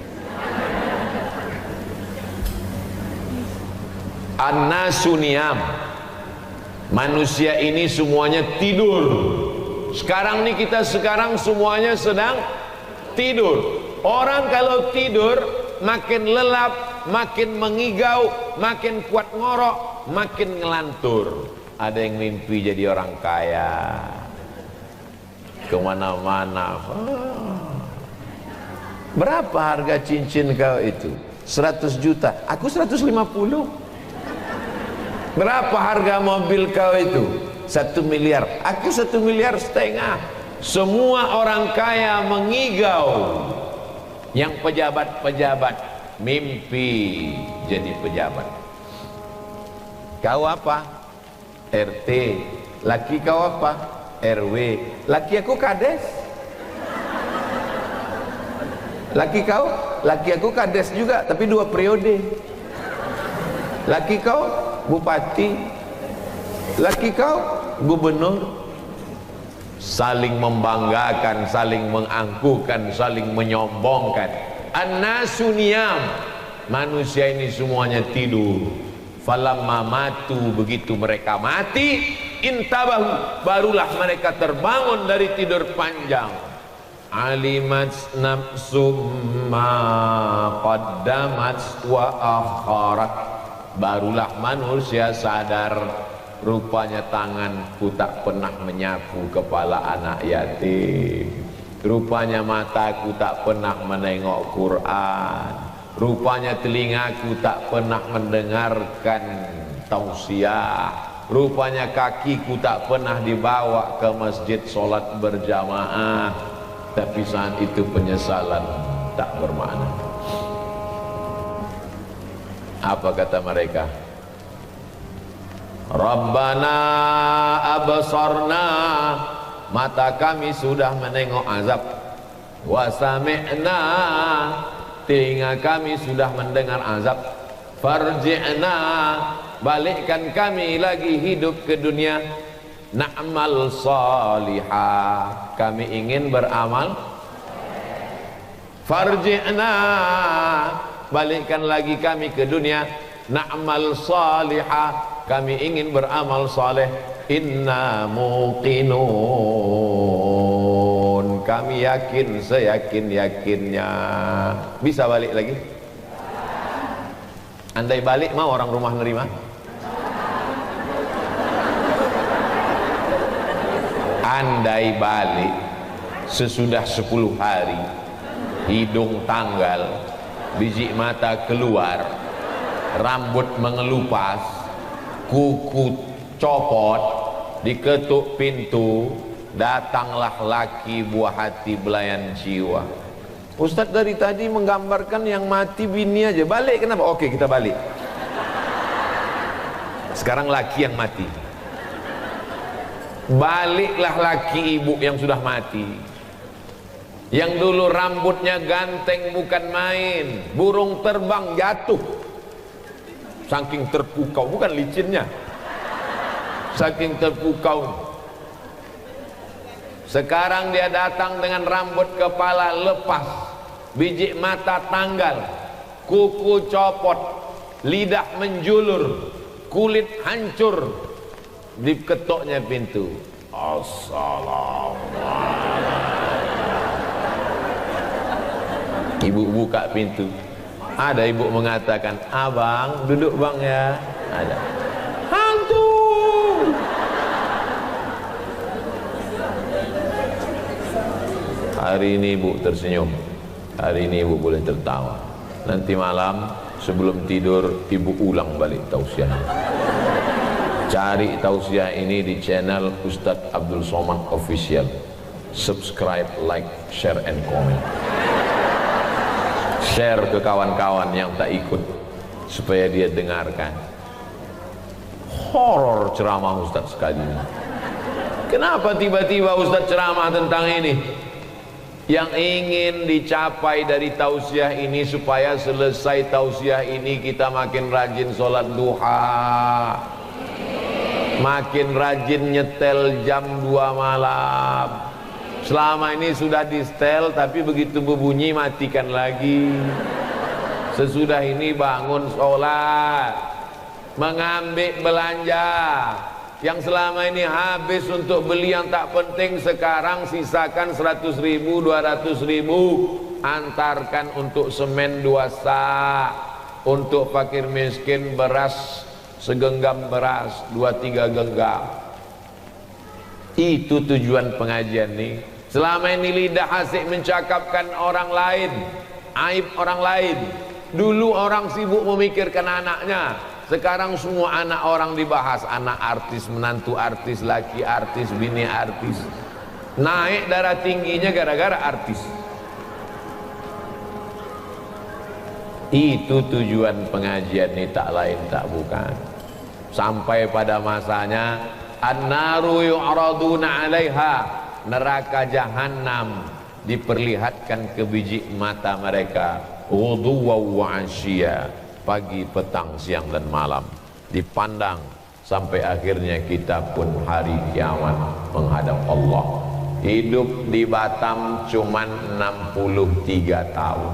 An-nasu niyam. Manusia ini semuanya tidur. Sekarang nih kita semuanya sedang tidur. Orang kalau tidur makin lelap, makin mengigau, makin kuat ngorok, makin ngelantur. Ada yang mimpi jadi orang kaya, kemana-mana. Berapa harga cincin kau itu? 100 juta. Aku 150. Berapa harga mobil kau itu? 1 miliar. Aku 1,5 miliar. Semua orang kaya mengigau. Yang pejabat-pejabat mimpi jadi pejabat. Kau apa? RT. Laki kau apa? RW. Laki aku kades. Laki kau? Laki aku kades juga, tapi 2 periode. Laki kau bupati, laki kau gubernur. Saling membanggakan, saling mengangkuhkan, saling menyombongkan. An-nasu niyam. Manusia ini semuanya tidur. Falamma matu, begitu mereka mati, intabahu, barulah mereka terbangun dari tidur panjang. Alimat nafsum ma qaddamat wa akharat. Barulah manusia sadar, rupanya tanganku tak pernah menyapu kepala anak yatim, rupanya mataku tak pernah menengok Quran, rupanya telingaku tak pernah mendengarkan tausiah, rupanya kakiku tak pernah dibawa ke masjid sholat berjamaah. Tapi saat itu penyesalan tak bermakna. Apa kata mereka? Rabbana absarna, mata kami sudah menengok azab. Wa sami'na, telinga kami sudah mendengar azab. Farji'na, balikkan kami lagi hidup ke dunia, na'mal salihah, kami ingin beramal. Farji'na, balikkan lagi kami ke dunia, na'mal salihah, kami ingin beramal saleh. Inna muqinun, kami yakin seyakin-yakinnya. Bisa balik lagi? Andai balik mau orang rumah nerima? Andai balik sesudah 10 hari, hidung tanggal, biji mata keluar, rambut mengelupas, kuku copot, diketuk pintu, datanglah laki buah hati belayan jiwa. Ustaz dari tadi menggambarkan yang mati bini aja, balik kenapa? Oke, kita balik. Sekarang laki yang mati, baliklah laki ibu yang sudah mati, yang dulu rambutnya ganteng bukan main, burung terbang jatuh saking terpukau, bukan licinnya, saking terpukau. Sekarang dia datang dengan rambut kepala lepas, biji mata tanggal, kuku copot, lidah menjulur, kulit hancur, diketoknya pintu. Assalamualaikum. Ibu buka pintu, ada ibu mengatakan, abang duduk bang ya. Ada. Hantu. Hari ini ibu tersenyum, hari ini ibu boleh tertawa. Nanti malam sebelum tidur ibu ulang balik tausiahnya. Cari tausiah ini di channel Ustadz Abdul Somad Official. Subscribe, like, share, and comment. Share ke kawan-kawan yang tak ikut supaya dia dengarkan. Horor ceramah Ustadz sekali ini. Kenapa tiba-tiba Ustadz ceramah tentang ini? Yang ingin dicapai dari tausiah ini, supaya selesai tausiah ini kita makin rajin sholat duha, makin rajin nyetel jam 2 malam. Selama ini sudah di setel, tapi begitu berbunyi matikan lagi. Sesudah ini bangun sholat, mengambil belanja yang selama ini habis untuk beli yang tak penting, sekarang sisakan 100.000, 200.000, antarkan untuk semen 2 sak, untuk fakir miskin beras segenggam beras, 2-3 genggam. Itu tujuan pengajian nih. Selama ini lidah asik mencakapkan orang lain, aib orang lain. Dulu orang sibuk memikirkan anaknya, sekarang semua anak orang dibahas. Anak artis, menantu artis, laki artis, bini artis. Naik darah tingginya gara-gara artis. Itu tujuan pengajian ini, tak lain tak bukan. Sampai pada masanya, an-naru yu'raduna 'alaiha, neraka jahanam diperlihatkan ke biji mata mereka, ghuduwan wa 'ashiyya, pagi, petang, siang dan malam, dipandang sampai akhirnya kita pun hari kiamat menghadap Allah. Hidup di Batam cuman 63 tahun,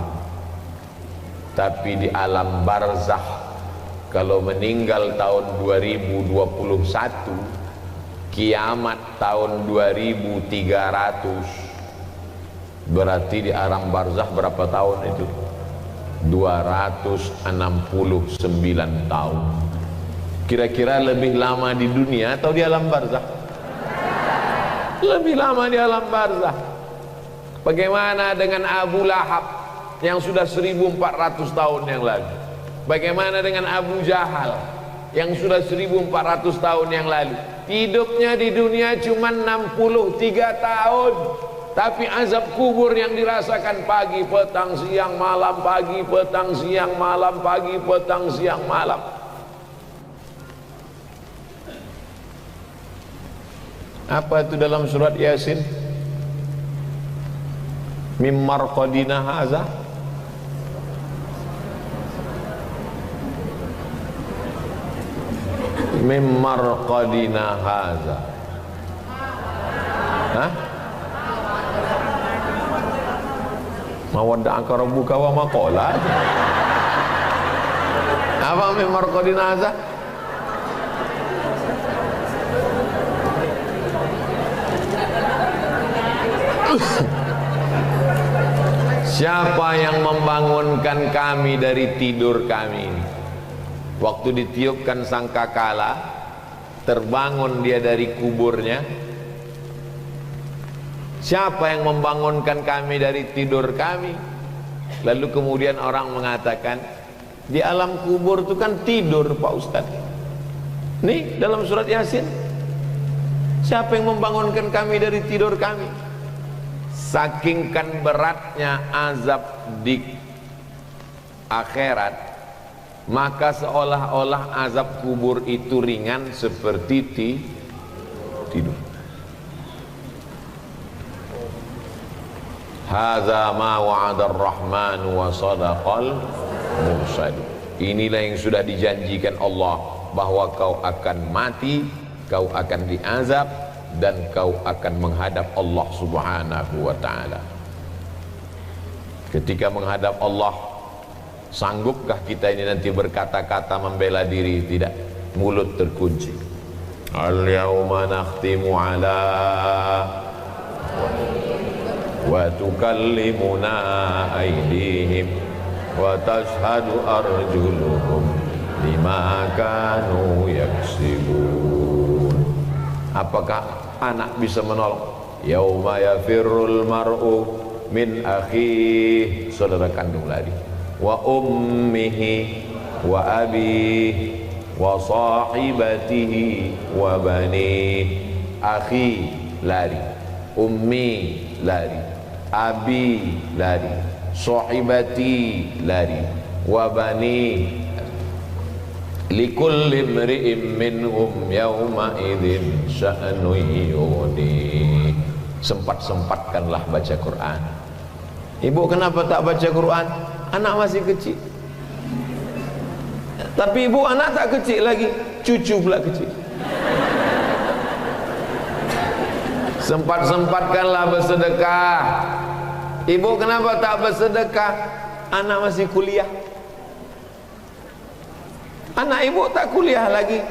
tapi di alam barzakh kalau meninggal tahun 2021, kiamat tahun 2300, berarti di alam barzakh berapa tahun itu? 269 tahun. Kira-kira lebih lama di dunia atau di alam barzakh? Lebih lama di alam barzakh. Bagaimana dengan Abu Lahab yang sudah 1400 tahun yang lalu? Bagaimana dengan Abu Jahal yang sudah 1400 tahun yang lalu? Hidupnya di dunia cuma 63 tahun, tapi azab kubur yang dirasakan pagi, petang, siang, malam, pagi, petang, siang, malam, pagi, petang, siang, malam. Apa itu dalam surat Yasin? Mim marqadina haza, Mim marqadina haza. Hah? Mawadda'aka rabbuka wa ma qala. Apa mim marqadina haza? Siapa yang membangunkan kami dari tidur kami ini? Waktu ditiupkan sangkakala, terbangun dia dari kuburnya. Siapa yang membangunkan kami dari tidur kami? Lalu kemudian orang mengatakan, di alam kubur itu kan tidur Pak Ustaz. Nih dalam surat Yasin, siapa yang membangunkan kami dari tidur kami? Sakingkan beratnya azab di akhirat, maka seolah-olah azab kubur itu ringan seperti tidur. Hadza ma wa'ada ar-rahman wa sadaqal mursal. Inilah yang sudah dijanjikan Allah, bahwa kau akan mati, kau akan diazab, dan kau akan menghadap Allah subhanahu wa ta'ala. Ketika menghadap Allah, sanggupkah kita ini nanti berkata-kata membela diri? Tidak, mulut terkunci. Al-yawma nakhtimu ala wa tukallimuna aydihim wa tashhadu arjuluhum bima kanu yaksibun. Apakah anak bisa menolong? Yauma yafirrul mar'u min akhihi, saudara kandung lari, wa ummihi wa abihi wa sahibatihi wa banihi. Akhi lari, ummi lari, abi lari, sahibati lari, wa bani. Likulli imri'in minhum yawma idzin sya'nu yughni. Sempat-sempatkanlah baca Quran. Ibu kenapa tak baca Quran? Anak masih kecil. Tapi ibu anak tak kecil lagi, cucu pula kecil. Sempat-sempatkanlah bersedekah. Ibu kenapa tak bersedekah? Anak masih kuliah. Anak ibu tak kuliah lagi,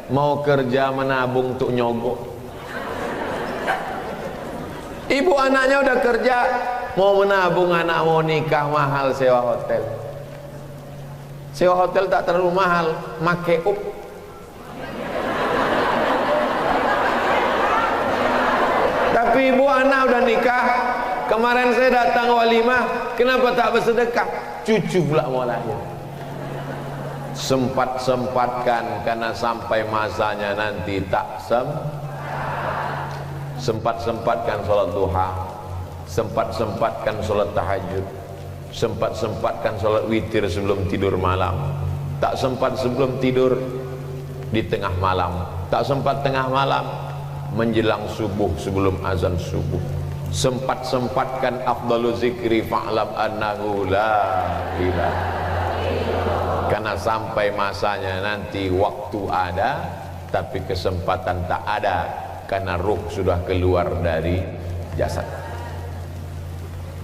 mau kerja menabung untuk nyogok. Ibu anaknya udah kerja, mau menabung, anak mau nikah, mahal sewa hotel. Sewa hotel tak terlalu mahal, make up. Tapi ibu anak udah nikah, kemarin saya datang walimah, kenapa tak bersedekah? Cucu pula mau lahir. Sempat-sempatkan, karena sampai masanya nanti tak sempat-sempatkan sholat duha, sempat-sempatkan sholat tahajud, sempat-sempatkan sholat witir sebelum tidur malam. Tak sempat sebelum tidur, di tengah malam. Tak sempat tengah malam, menjelang subuh sebelum azan subuh. Sempat-sempatkan afdalu zikri fa'lam annahu la ilaha. Karena sampai masanya nanti waktu ada, tapi kesempatan tak ada, karena ruh sudah keluar dari jasad.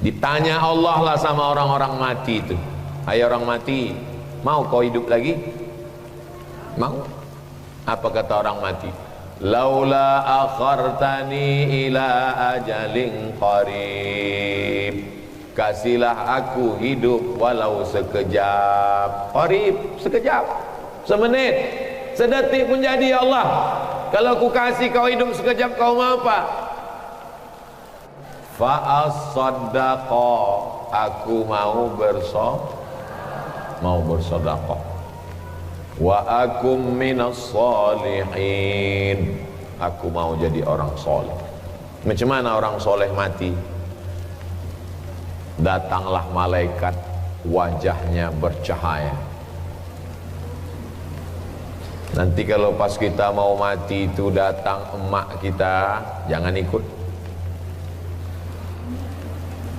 Ditanya Allah lah sama orang-orang mati itu, hai orang mati, mau kau hidup lagi? Mau? Apa kata orang mati? Laula akhartani ila ajalin qarib, kasihlah aku hidup walau sekejap. Qarib, sekejap, semenit, sedetik pun jadi. Ya Allah, kalau aku kasih kau hidup sekejap, kau mau apa? Fa'as-saddaqa, aku mau bersedekah. Wa akum minas sholihin, aku mau jadi orang soleh. Macam mana orang soleh mati? Datanglah malaikat, wajahnya bercahaya. Nanti kalau pas kita mau mati itu datang emak kita, jangan ikut.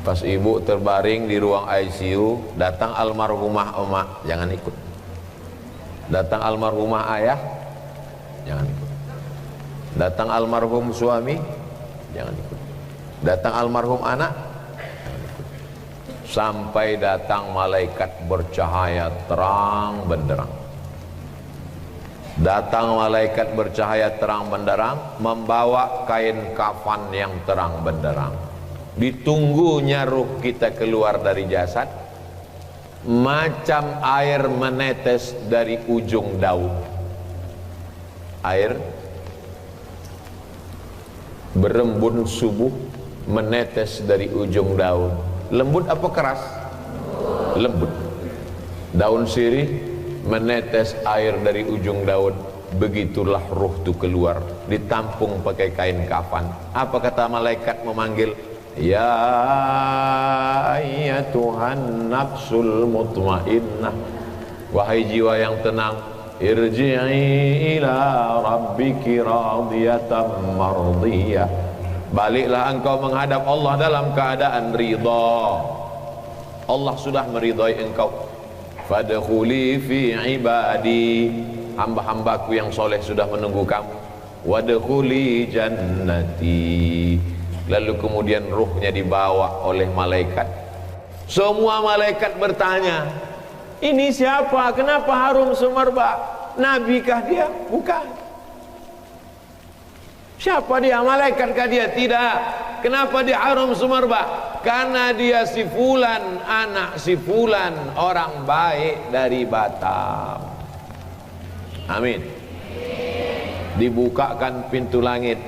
Pas ibu terbaring di ruang ICU, datang almarhumah emak, jangan ikut. Datang almarhumah ayah, jangan ikut. Datang almarhum suami, jangan ikut. Datang almarhum anak, jangan ikut. Sampai datang malaikat bercahaya terang benderang. Datang malaikat bercahaya terang benderang, membawa kain kafan yang terang benderang. Ditunggunya ruh kita keluar dari jasad, macam air menetes dari ujung daun. Air berembun subuh menetes dari ujung daun. Lembut apa keras? Lembut. Daun sirih menetes air dari ujung daun. Begitulah ruh itu keluar, ditampung pakai kain kafan. Apa kata malaikat memanggil? Ya ayyatuhan nafsul mutmainnah, wahai jiwa yang tenang, irji'i ila rabbiki radiyatan mardiyah, baliklah engkau menghadap Allah dalam keadaan ridha. Allah sudah meridhai engkau. Fadkhuli fi ibadi, hamba-hambaku yang soleh sudah menunggu kamu. Wadkhuli jannati. Lalu kemudian ruhnya dibawa oleh malaikat. Semua malaikat bertanya, ini siapa? Kenapa harum semerbak? Nabikah dia? Bukan. Siapa dia? Malaikatkah dia? Tidak. Kenapa dia harum semerbak? Karena dia si fulan, anak si fulan, orang baik dari Batam. Amin. Dibukakan pintu langit,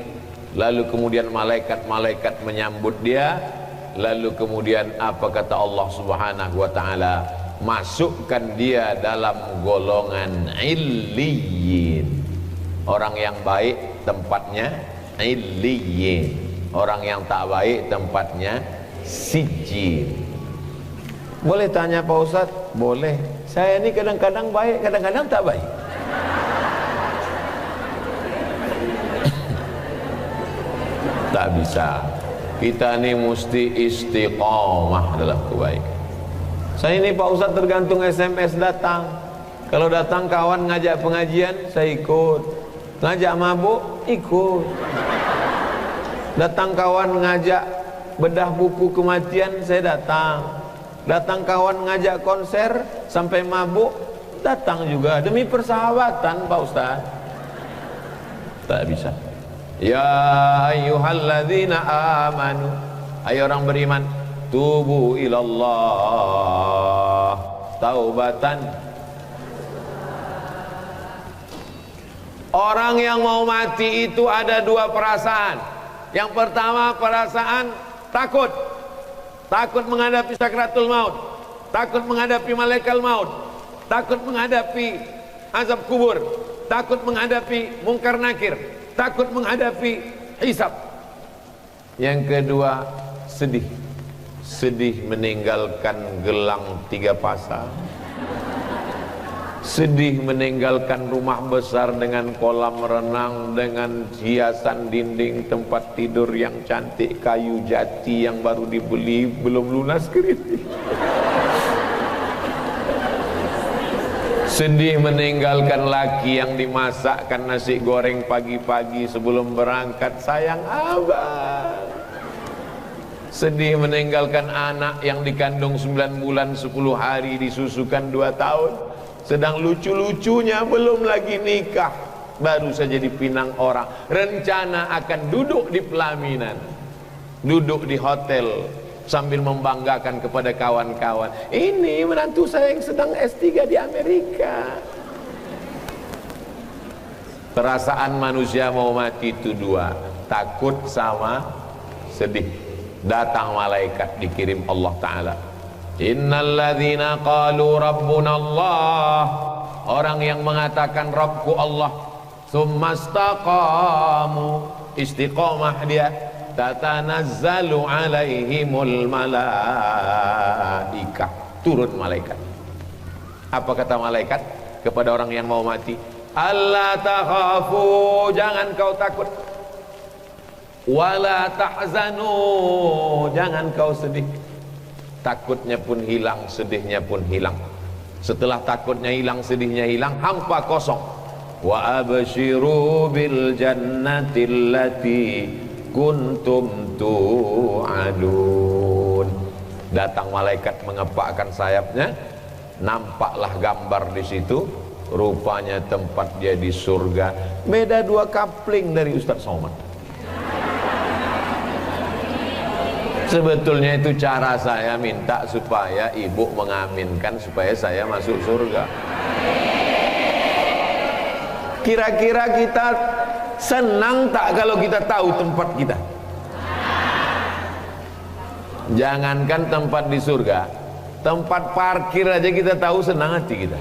lalu kemudian malaikat-malaikat menyambut dia. Lalu kemudian apa kata Allah Subhanahu wa taala? Masukkan dia dalam golongan illiyin. Orang yang baik tempatnya illiyin, orang yang tak baik tempatnya sijjin. Boleh tanya Pak Ustadz? Boleh. Saya ini kadang-kadang baik, kadang-kadang tak baik. Tak bisa. Kita ini mesti istiqomah dalam kebaikan. Saya ini Pak Ustadz tergantung SMS datang. Kalau datang kawan ngajak pengajian, saya ikut. Ngajak mabuk, ikut. Datang kawan ngajak bedah buku kematian, saya datang. Datang kawan ngajak konser sampai mabuk, datang juga. Demi persahabatan Pak Ustaz. Tak bisa. Ya ayyuhalladzina amanu, ayo orang beriman, tubu ilallah taubatan. Orang yang mau mati itu ada dua perasaan. Yang pertama perasaan takut. Takut menghadapi sakratul maut, takut menghadapi malaikat maut, takut menghadapi azab kubur, takut menghadapi mungkar nakir, takut menghadapi hisab. Yang kedua sedih. Sedih meninggalkan gelang 3 pasang. Sedih meninggalkan rumah besar dengan kolam renang, dengan hiasan dinding tempat tidur yang cantik, kayu jati yang baru dibeli belum lunas kredit. Sedih meninggalkan laki yang dimasakkan nasi goreng pagi-pagi sebelum berangkat, sayang abang. Sedih meninggalkan anak yang dikandung 9 bulan 10 hari disusukan 2 tahun. Sedang lucu-lucunya belum lagi nikah, baru saja dipinang orang. Rencana akan duduk di pelaminan, duduk di hotel sambil membanggakan kepada kawan-kawan, ini menantu saya yang sedang S3 di Amerika. Perasaan manusia mau mati itu 2, takut sama sedih. Datang malaikat dikirim Allah Ta'ala. Innalladzina qalu rabbuna Allah, orang yang mengatakan Rabbku Allah, tsumastaqamu, istiqomah dia, tatanazzalu alaihimul malaikah, turun malaikat. Apa kata malaikat kepada orang yang mau mati? Allah takhafu, jangan kau takut. Wala tahzanu, jangan kau sedih. Takutnya pun hilang, sedihnya pun hilang. Setelah takutnya hilang, sedihnya hilang, hampa kosong. wa abshiru bil jannati allati kuntum tu'adun. Datang malaikat mengepakkan sayapnya, nampaklah gambar di situ, rupanya tempat dia di surga. Beda 2 kapling dari Ustaz Somad. Sebetulnya itu cara saya minta supaya ibu mengaminkan supaya saya masuk surga. Kira-kira kita senang tak kalau kita tahu tempat kita? Jangankan tempat di surga, tempat parkir aja kita tahu, senang hati kita.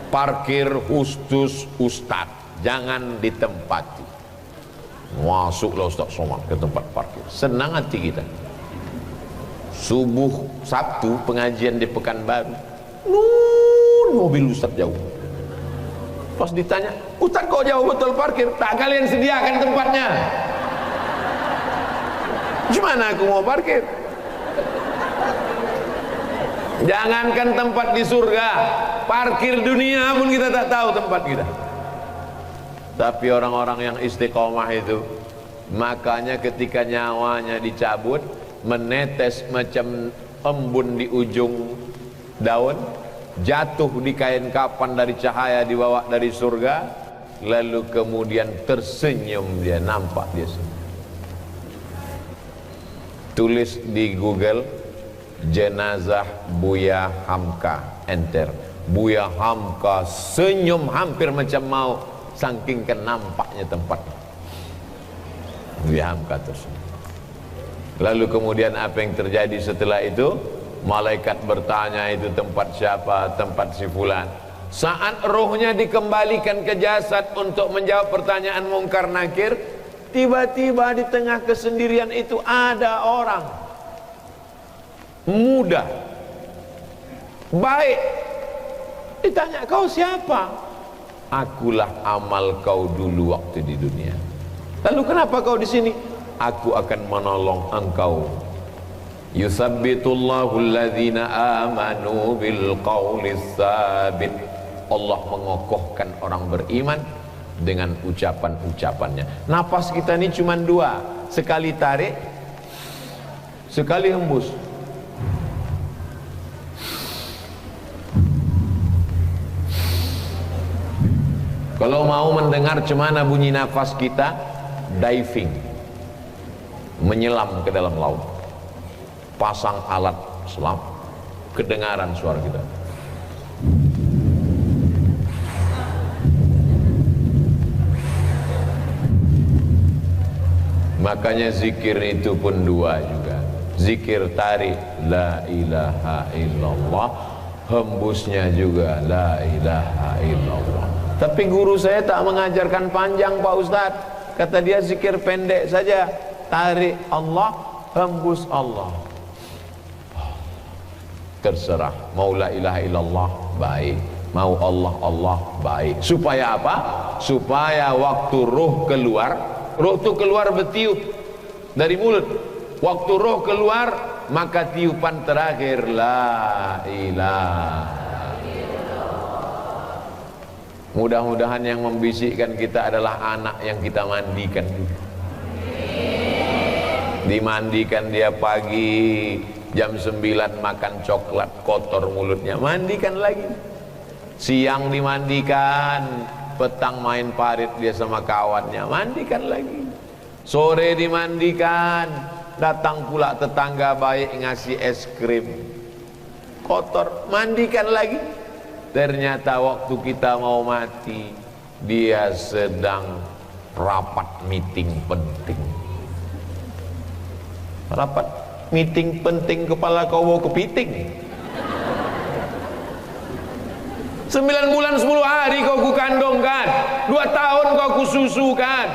Parkir khusus Ustadz, jangan ditempati. Masuklah Ustadz Somad ke tempat parkir, senang hati kita. Subuh Sabtu pengajian di Pekanbaru, mobil Ustadz jauh. Pas ditanya, Ustadz kok jauh betul parkir? Tak kalian sediakan tempatnya. Gimana aku mau parkir? Jangankan tempat di surga, parkir dunia pun kita tak tahu tempat kita. Tapi orang-orang yang istiqomah itu, makanya ketika nyawanya dicabut, menetes macam embun di ujung daun, jatuh di kain kapan dari cahaya dibawa dari surga, lalu kemudian tersenyum dia, nampak dia senyum. Tulis di Google jenazah Buya Hamka, enter. Buya Hamka senyum hampir macam mau, saking nampaknya tempatnya. Buya Hamka tersenyum. Lalu kemudian apa yang terjadi setelah itu? Malaikat bertanya, itu tempat siapa? Tempat si fulan. Saat rohnya dikembalikan ke jasad untuk menjawab pertanyaan mungkar nakir, tiba-tiba di tengah kesendirian itu ada orang muda, baik. Ditanya, kau siapa? Akulah amal kau dulu waktu di dunia. Lalu kenapa kau di sini? Aku akan menolong engkau. Yusabbitullahu alladhina amanu bil qawlis sabit. Allah mengokohkan orang beriman dengan ucapan-ucapannya. Napas kita ini cuma 2, sekali tarik, sekali hembus. Kalau mau mendengar cemana bunyi nafas kita, diving, menyelam ke dalam laut, pasang alat selam, kedengaran suara kita. Makanya zikir itu pun 2 juga. Zikir tarik la ilaha illallah, hembusnya juga la ilaha illallah. Tapi guru saya tak mengajarkan panjang Pak Ustadz. Kata dia zikir pendek saja, tarik Allah, hembus Allah. Terserah, mau la ilaha illallah baik, mau Allah Allah baik. Supaya apa? Supaya waktu roh keluar, roh itu keluar bertiup dari mulut. Waktu roh keluar, maka tiupan terakhir la ilaha. Mudah-mudahan yang membisikkan kita adalah anak yang kita mandikan. Dimandikan dia pagi jam 9 makan coklat, kotor mulutnya, mandikan lagi. Siang dimandikan, petang main parit dia sama kawannya, mandikan lagi. Sore dimandikan, datang pula tetangga baik ngasih es krim, kotor, mandikan lagi. Ternyata waktu kita mau mati, dia sedang rapat meeting penting. Rapat meeting penting, kepala kau bawa kepiting. 9 bulan 10 hari kau kukandongkan, 2 tahun kau kususukan,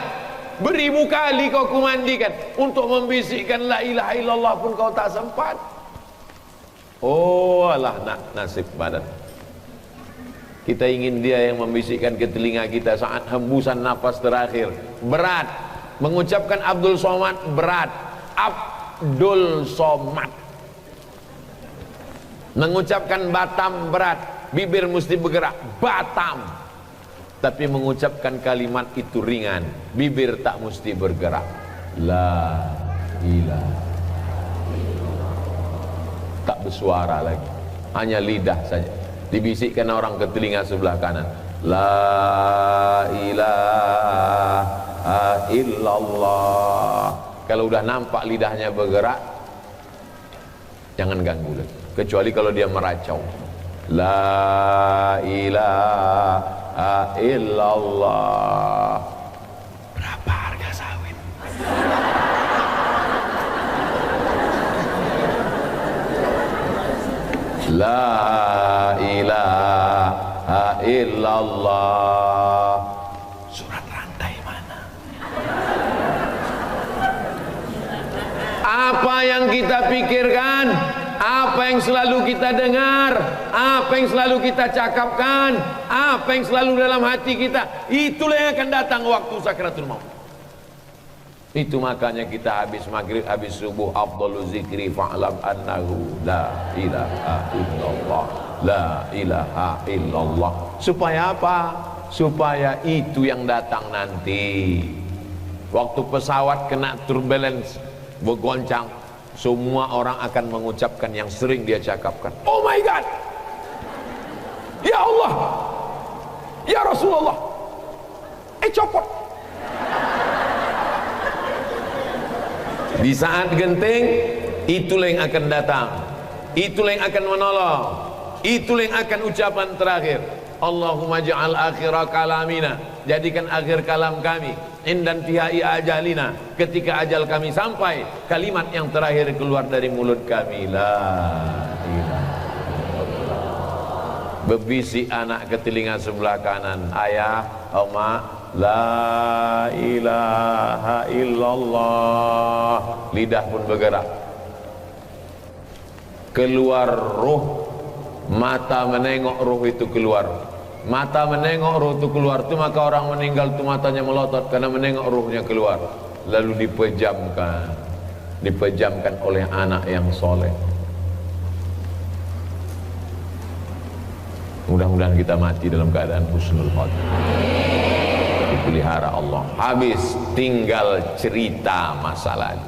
beribu kali kau kumandikan. Untuk membisikkan la ilaha illallah pun kau tak sempat. Oh alah nasib badan. Kita ingin dia yang membisikkan ke telinga kita saat hembusan nafas terakhir. Berat. Mengucapkan Abdul Somad berat. Abdul Somad. Mengucapkan Batam berat. Bibir mesti bergerak. Batam. tapi mengucapkan kalimat itu ringan, bibir tak mesti bergerak. La ilaha, tak bersuara lagi, hanya lidah saja dibisikkan orang ke telinga sebelah kanan. La ilaha illallah. Kalau udah nampak lidahnya bergerak, jangan ganggu lagi, kecuali kalau dia meracau. La ilaha illallah. Berapa harga sawit? La ilaha illallah. Surat rantai mana? Apa yang kita pikirkan, apa yang selalu kita dengar, apa yang selalu kita cakapkan, apa yang selalu dalam hati kita, itulah yang akan datang waktu sakratul maut. Itu makanya kita habis maghrib, habis subuh, afdhalu zikri fa'lam annahu la ilaha illallah, la ilaha illallah. Supaya apa? Supaya itu yang datang nanti. Waktu pesawat kena turbulence, bergoncang, semua orang akan mengucapkan yang sering dia cakapkan. Oh my God, ya Allah, ya Rasulullah, copot. Di saat genting, itulah yang akan datang, itulah yang akan menolong, itulah yang akan ucapan terakhir. Allahumma ja'al akhira kalamina, jadikan akhir kalam kami, indan tihai ajalina, ketika ajal kami sampai, kalimat yang terakhir keluar dari mulut kami, la ilaha illallah. Bebisik anak ke telinga sebelah kanan, ayah, oma, la ilaha illallah. Lidah pun bergerak, keluar ruh, mata menengok ruh itu keluar. Mata menengok ruh itu keluar itu maka orang meninggal itu matanya melotot karena menengok ruhnya keluar. Lalu dipejamkan oleh anak yang soleh. Mudah-mudahan kita mati dalam keadaan husnul khotimah, dipelihara Allah. Habis tinggal cerita masa lalu.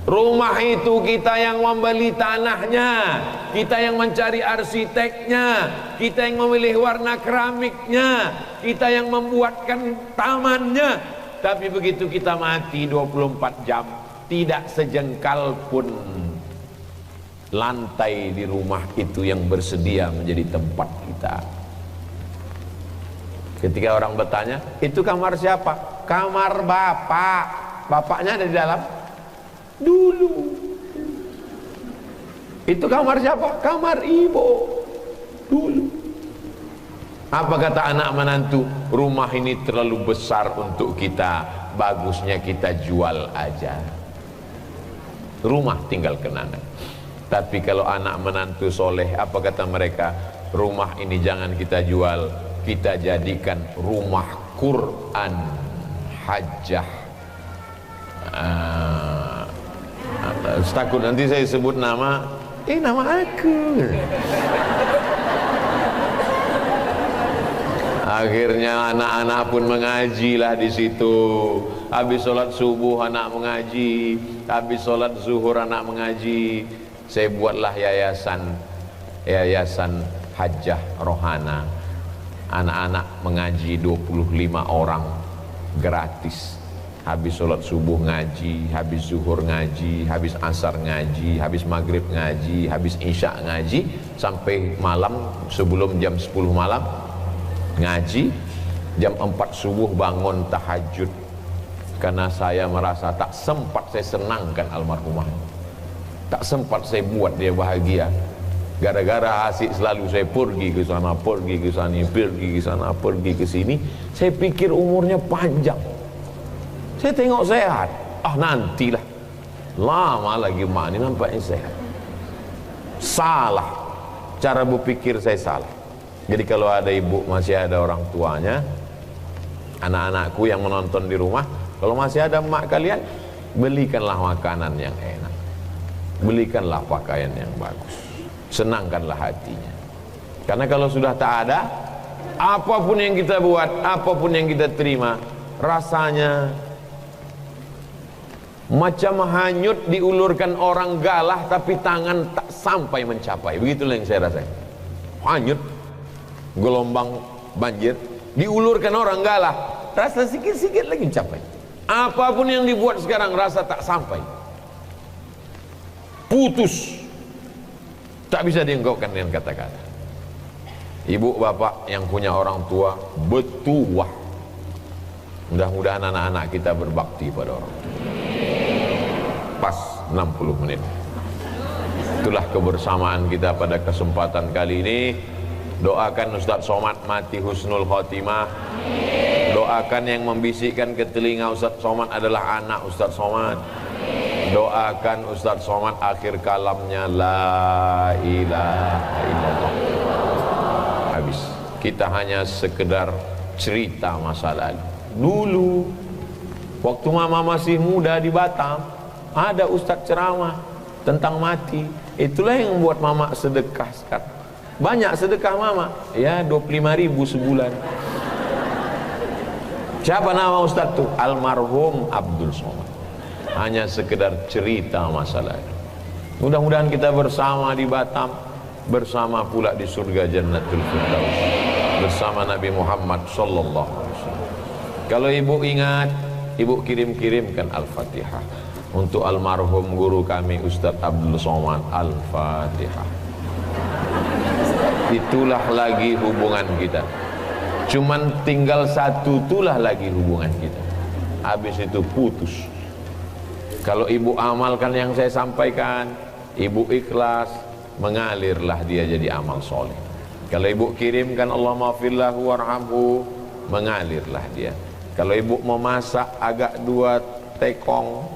Rumah itu kita yang membeli tanahnya, kita yang mencari arsiteknya, kita yang memilih warna keramiknya, kita yang membuatkan tamannya. Tapi begitu kita mati 24 jam, tidak sejengkal pun lantai di rumah itu yang bersedia menjadi tempat kita. Ketika orang bertanya, itu kamar siapa? Kamar bapak. Bapaknya ada di dalam? Dulu. Itu kamar siapa? Kamar ibu. Dulu. Apa kata anak menantu? Rumah ini terlalu besar untuk kita, bagusnya kita jual aja. Rumah tinggal kenangan. Tapi kalau anak menantu soleh, apa kata mereka? Rumah ini jangan kita jual, kita jadikan rumah Quran hajjah. Takut nanti saya sebut nama, nama aku. Akhirnya anak-anak pun mengajilah di situ. Habis sholat subuh anak mengaji, habis sholat zuhur anak mengaji. Saya buatlah yayasan hajjah rohana. Anak-anak mengaji 25 orang gratis. Habis sholat subuh ngaji, habis zuhur ngaji, habis asar ngaji, habis maghrib ngaji, habis isya ngaji, sampai malam sebelum jam 10 malam ngaji, jam 4 subuh bangun tahajud. Karena saya merasa tak sempat saya senangkan almarhumah, tak sempat saya buat dia bahagia. Gara-gara asik selalu saya pergi ke sana, pergi ke sana, pergi ke sana, pergi ke sini. Saya pikir umurnya panjang. Saya tengok sehat, nantilah. Lama lagi mani nampaknya sehat. Salah, cara berpikir saya salah. Jadi kalau ada ibu, masih ada orang tuanya, anak-anakku yang menonton di rumah, kalau masih ada emak kalian, belikanlah makanan yang enak, belikanlah pakaian yang bagus, senangkanlah hatinya. Karena kalau sudah tak ada, apapun yang kita buat, apapun yang kita terima, rasanya macam hanyut diulurkan orang galah tapi tangan tak sampai mencapai. Begitulah yang saya rasakan. Hanyut, gelombang banjir, diulurkan orang galah, rasa sikit-sikit lagi mencapai. Apapun yang dibuat sekarang rasa tak sampai, putus, tak bisa diungkapkan dengan kata-kata. Ibu bapak yang punya orang tua bertuah, mudah-mudahan anak-anak kita berbakti pada orang tua. Pas 60 menit. Itulah kebersamaan kita pada kesempatan kali ini. Doakan Ustaz Somad mati husnul khotimah. Doakan yang membisikkan ke telinga Ustaz Somad adalah anak Ustaz Somad. Doakan Ustaz Somad akhir kalamnya la ilaha illallah. Habis. Kita hanya sekedar cerita masa lalu. Dulu waktu mama masih muda di Batam, ada ustaz ceramah tentang mati. Itulah yang membuat mama sedekah sekarang. Banyak sedekah mama, ya 25.000 sebulan. Siapa nama ustaz tuh? Almarhum Abdul Somad. Hanya sekedar cerita masa lalu. Mudah-mudahan kita bersama di Batam, bersama pula di surga Jannatul Firdaus, bersama Nabi Muhammad sallallahu alaihi wasallam. Kalau ibu ingat, ibu kirim-kirimkan Al-Fatihah untuk almarhum guru kami Ustadz Abdul Somad. Al-Fatihah. Itulah lagi hubungan kita. Cuman tinggal satu, itulah lagi hubungan kita. Habis itu putus. Kalau ibu amalkan yang saya sampaikan, ibu ikhlas, mengalirlah dia jadi amal soleh. Kalau ibu kirimkan Allahumma fillahu warhamhu, mengalirlah dia. Kalau ibu mau masak agak 2 tekong,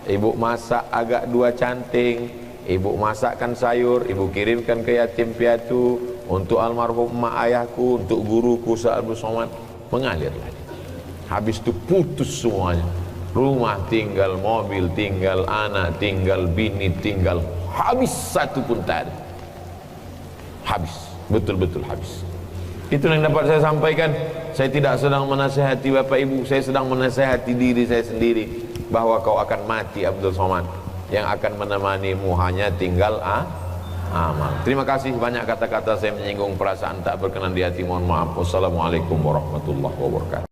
ibu masak agak 2 canting, ibu masakkan sayur, ibu kirimkan ke yatim piatu, untuk almarhum emak ayahku, untuk guruku Ustaz Abdul Somad, mengalirlah dia. Habis itu putus semuanya. Rumah tinggal, mobil tinggal, anak tinggal, bini tinggal, habis satu pun tak ada. Habis, betul-betul habis. Itu yang dapat saya sampaikan. Saya tidak sedang menasihati bapak ibu, saya sedang menasihati diri saya sendiri, bahwa kau akan mati Abdul Somad. Yang akan menemanimu hanya tinggal amal. Terima kasih. Banyak kata-kata saya menyinggung perasaan tak berkenan di hati, mohon maaf. Wassalamualaikum warahmatullahi wabarakatuh.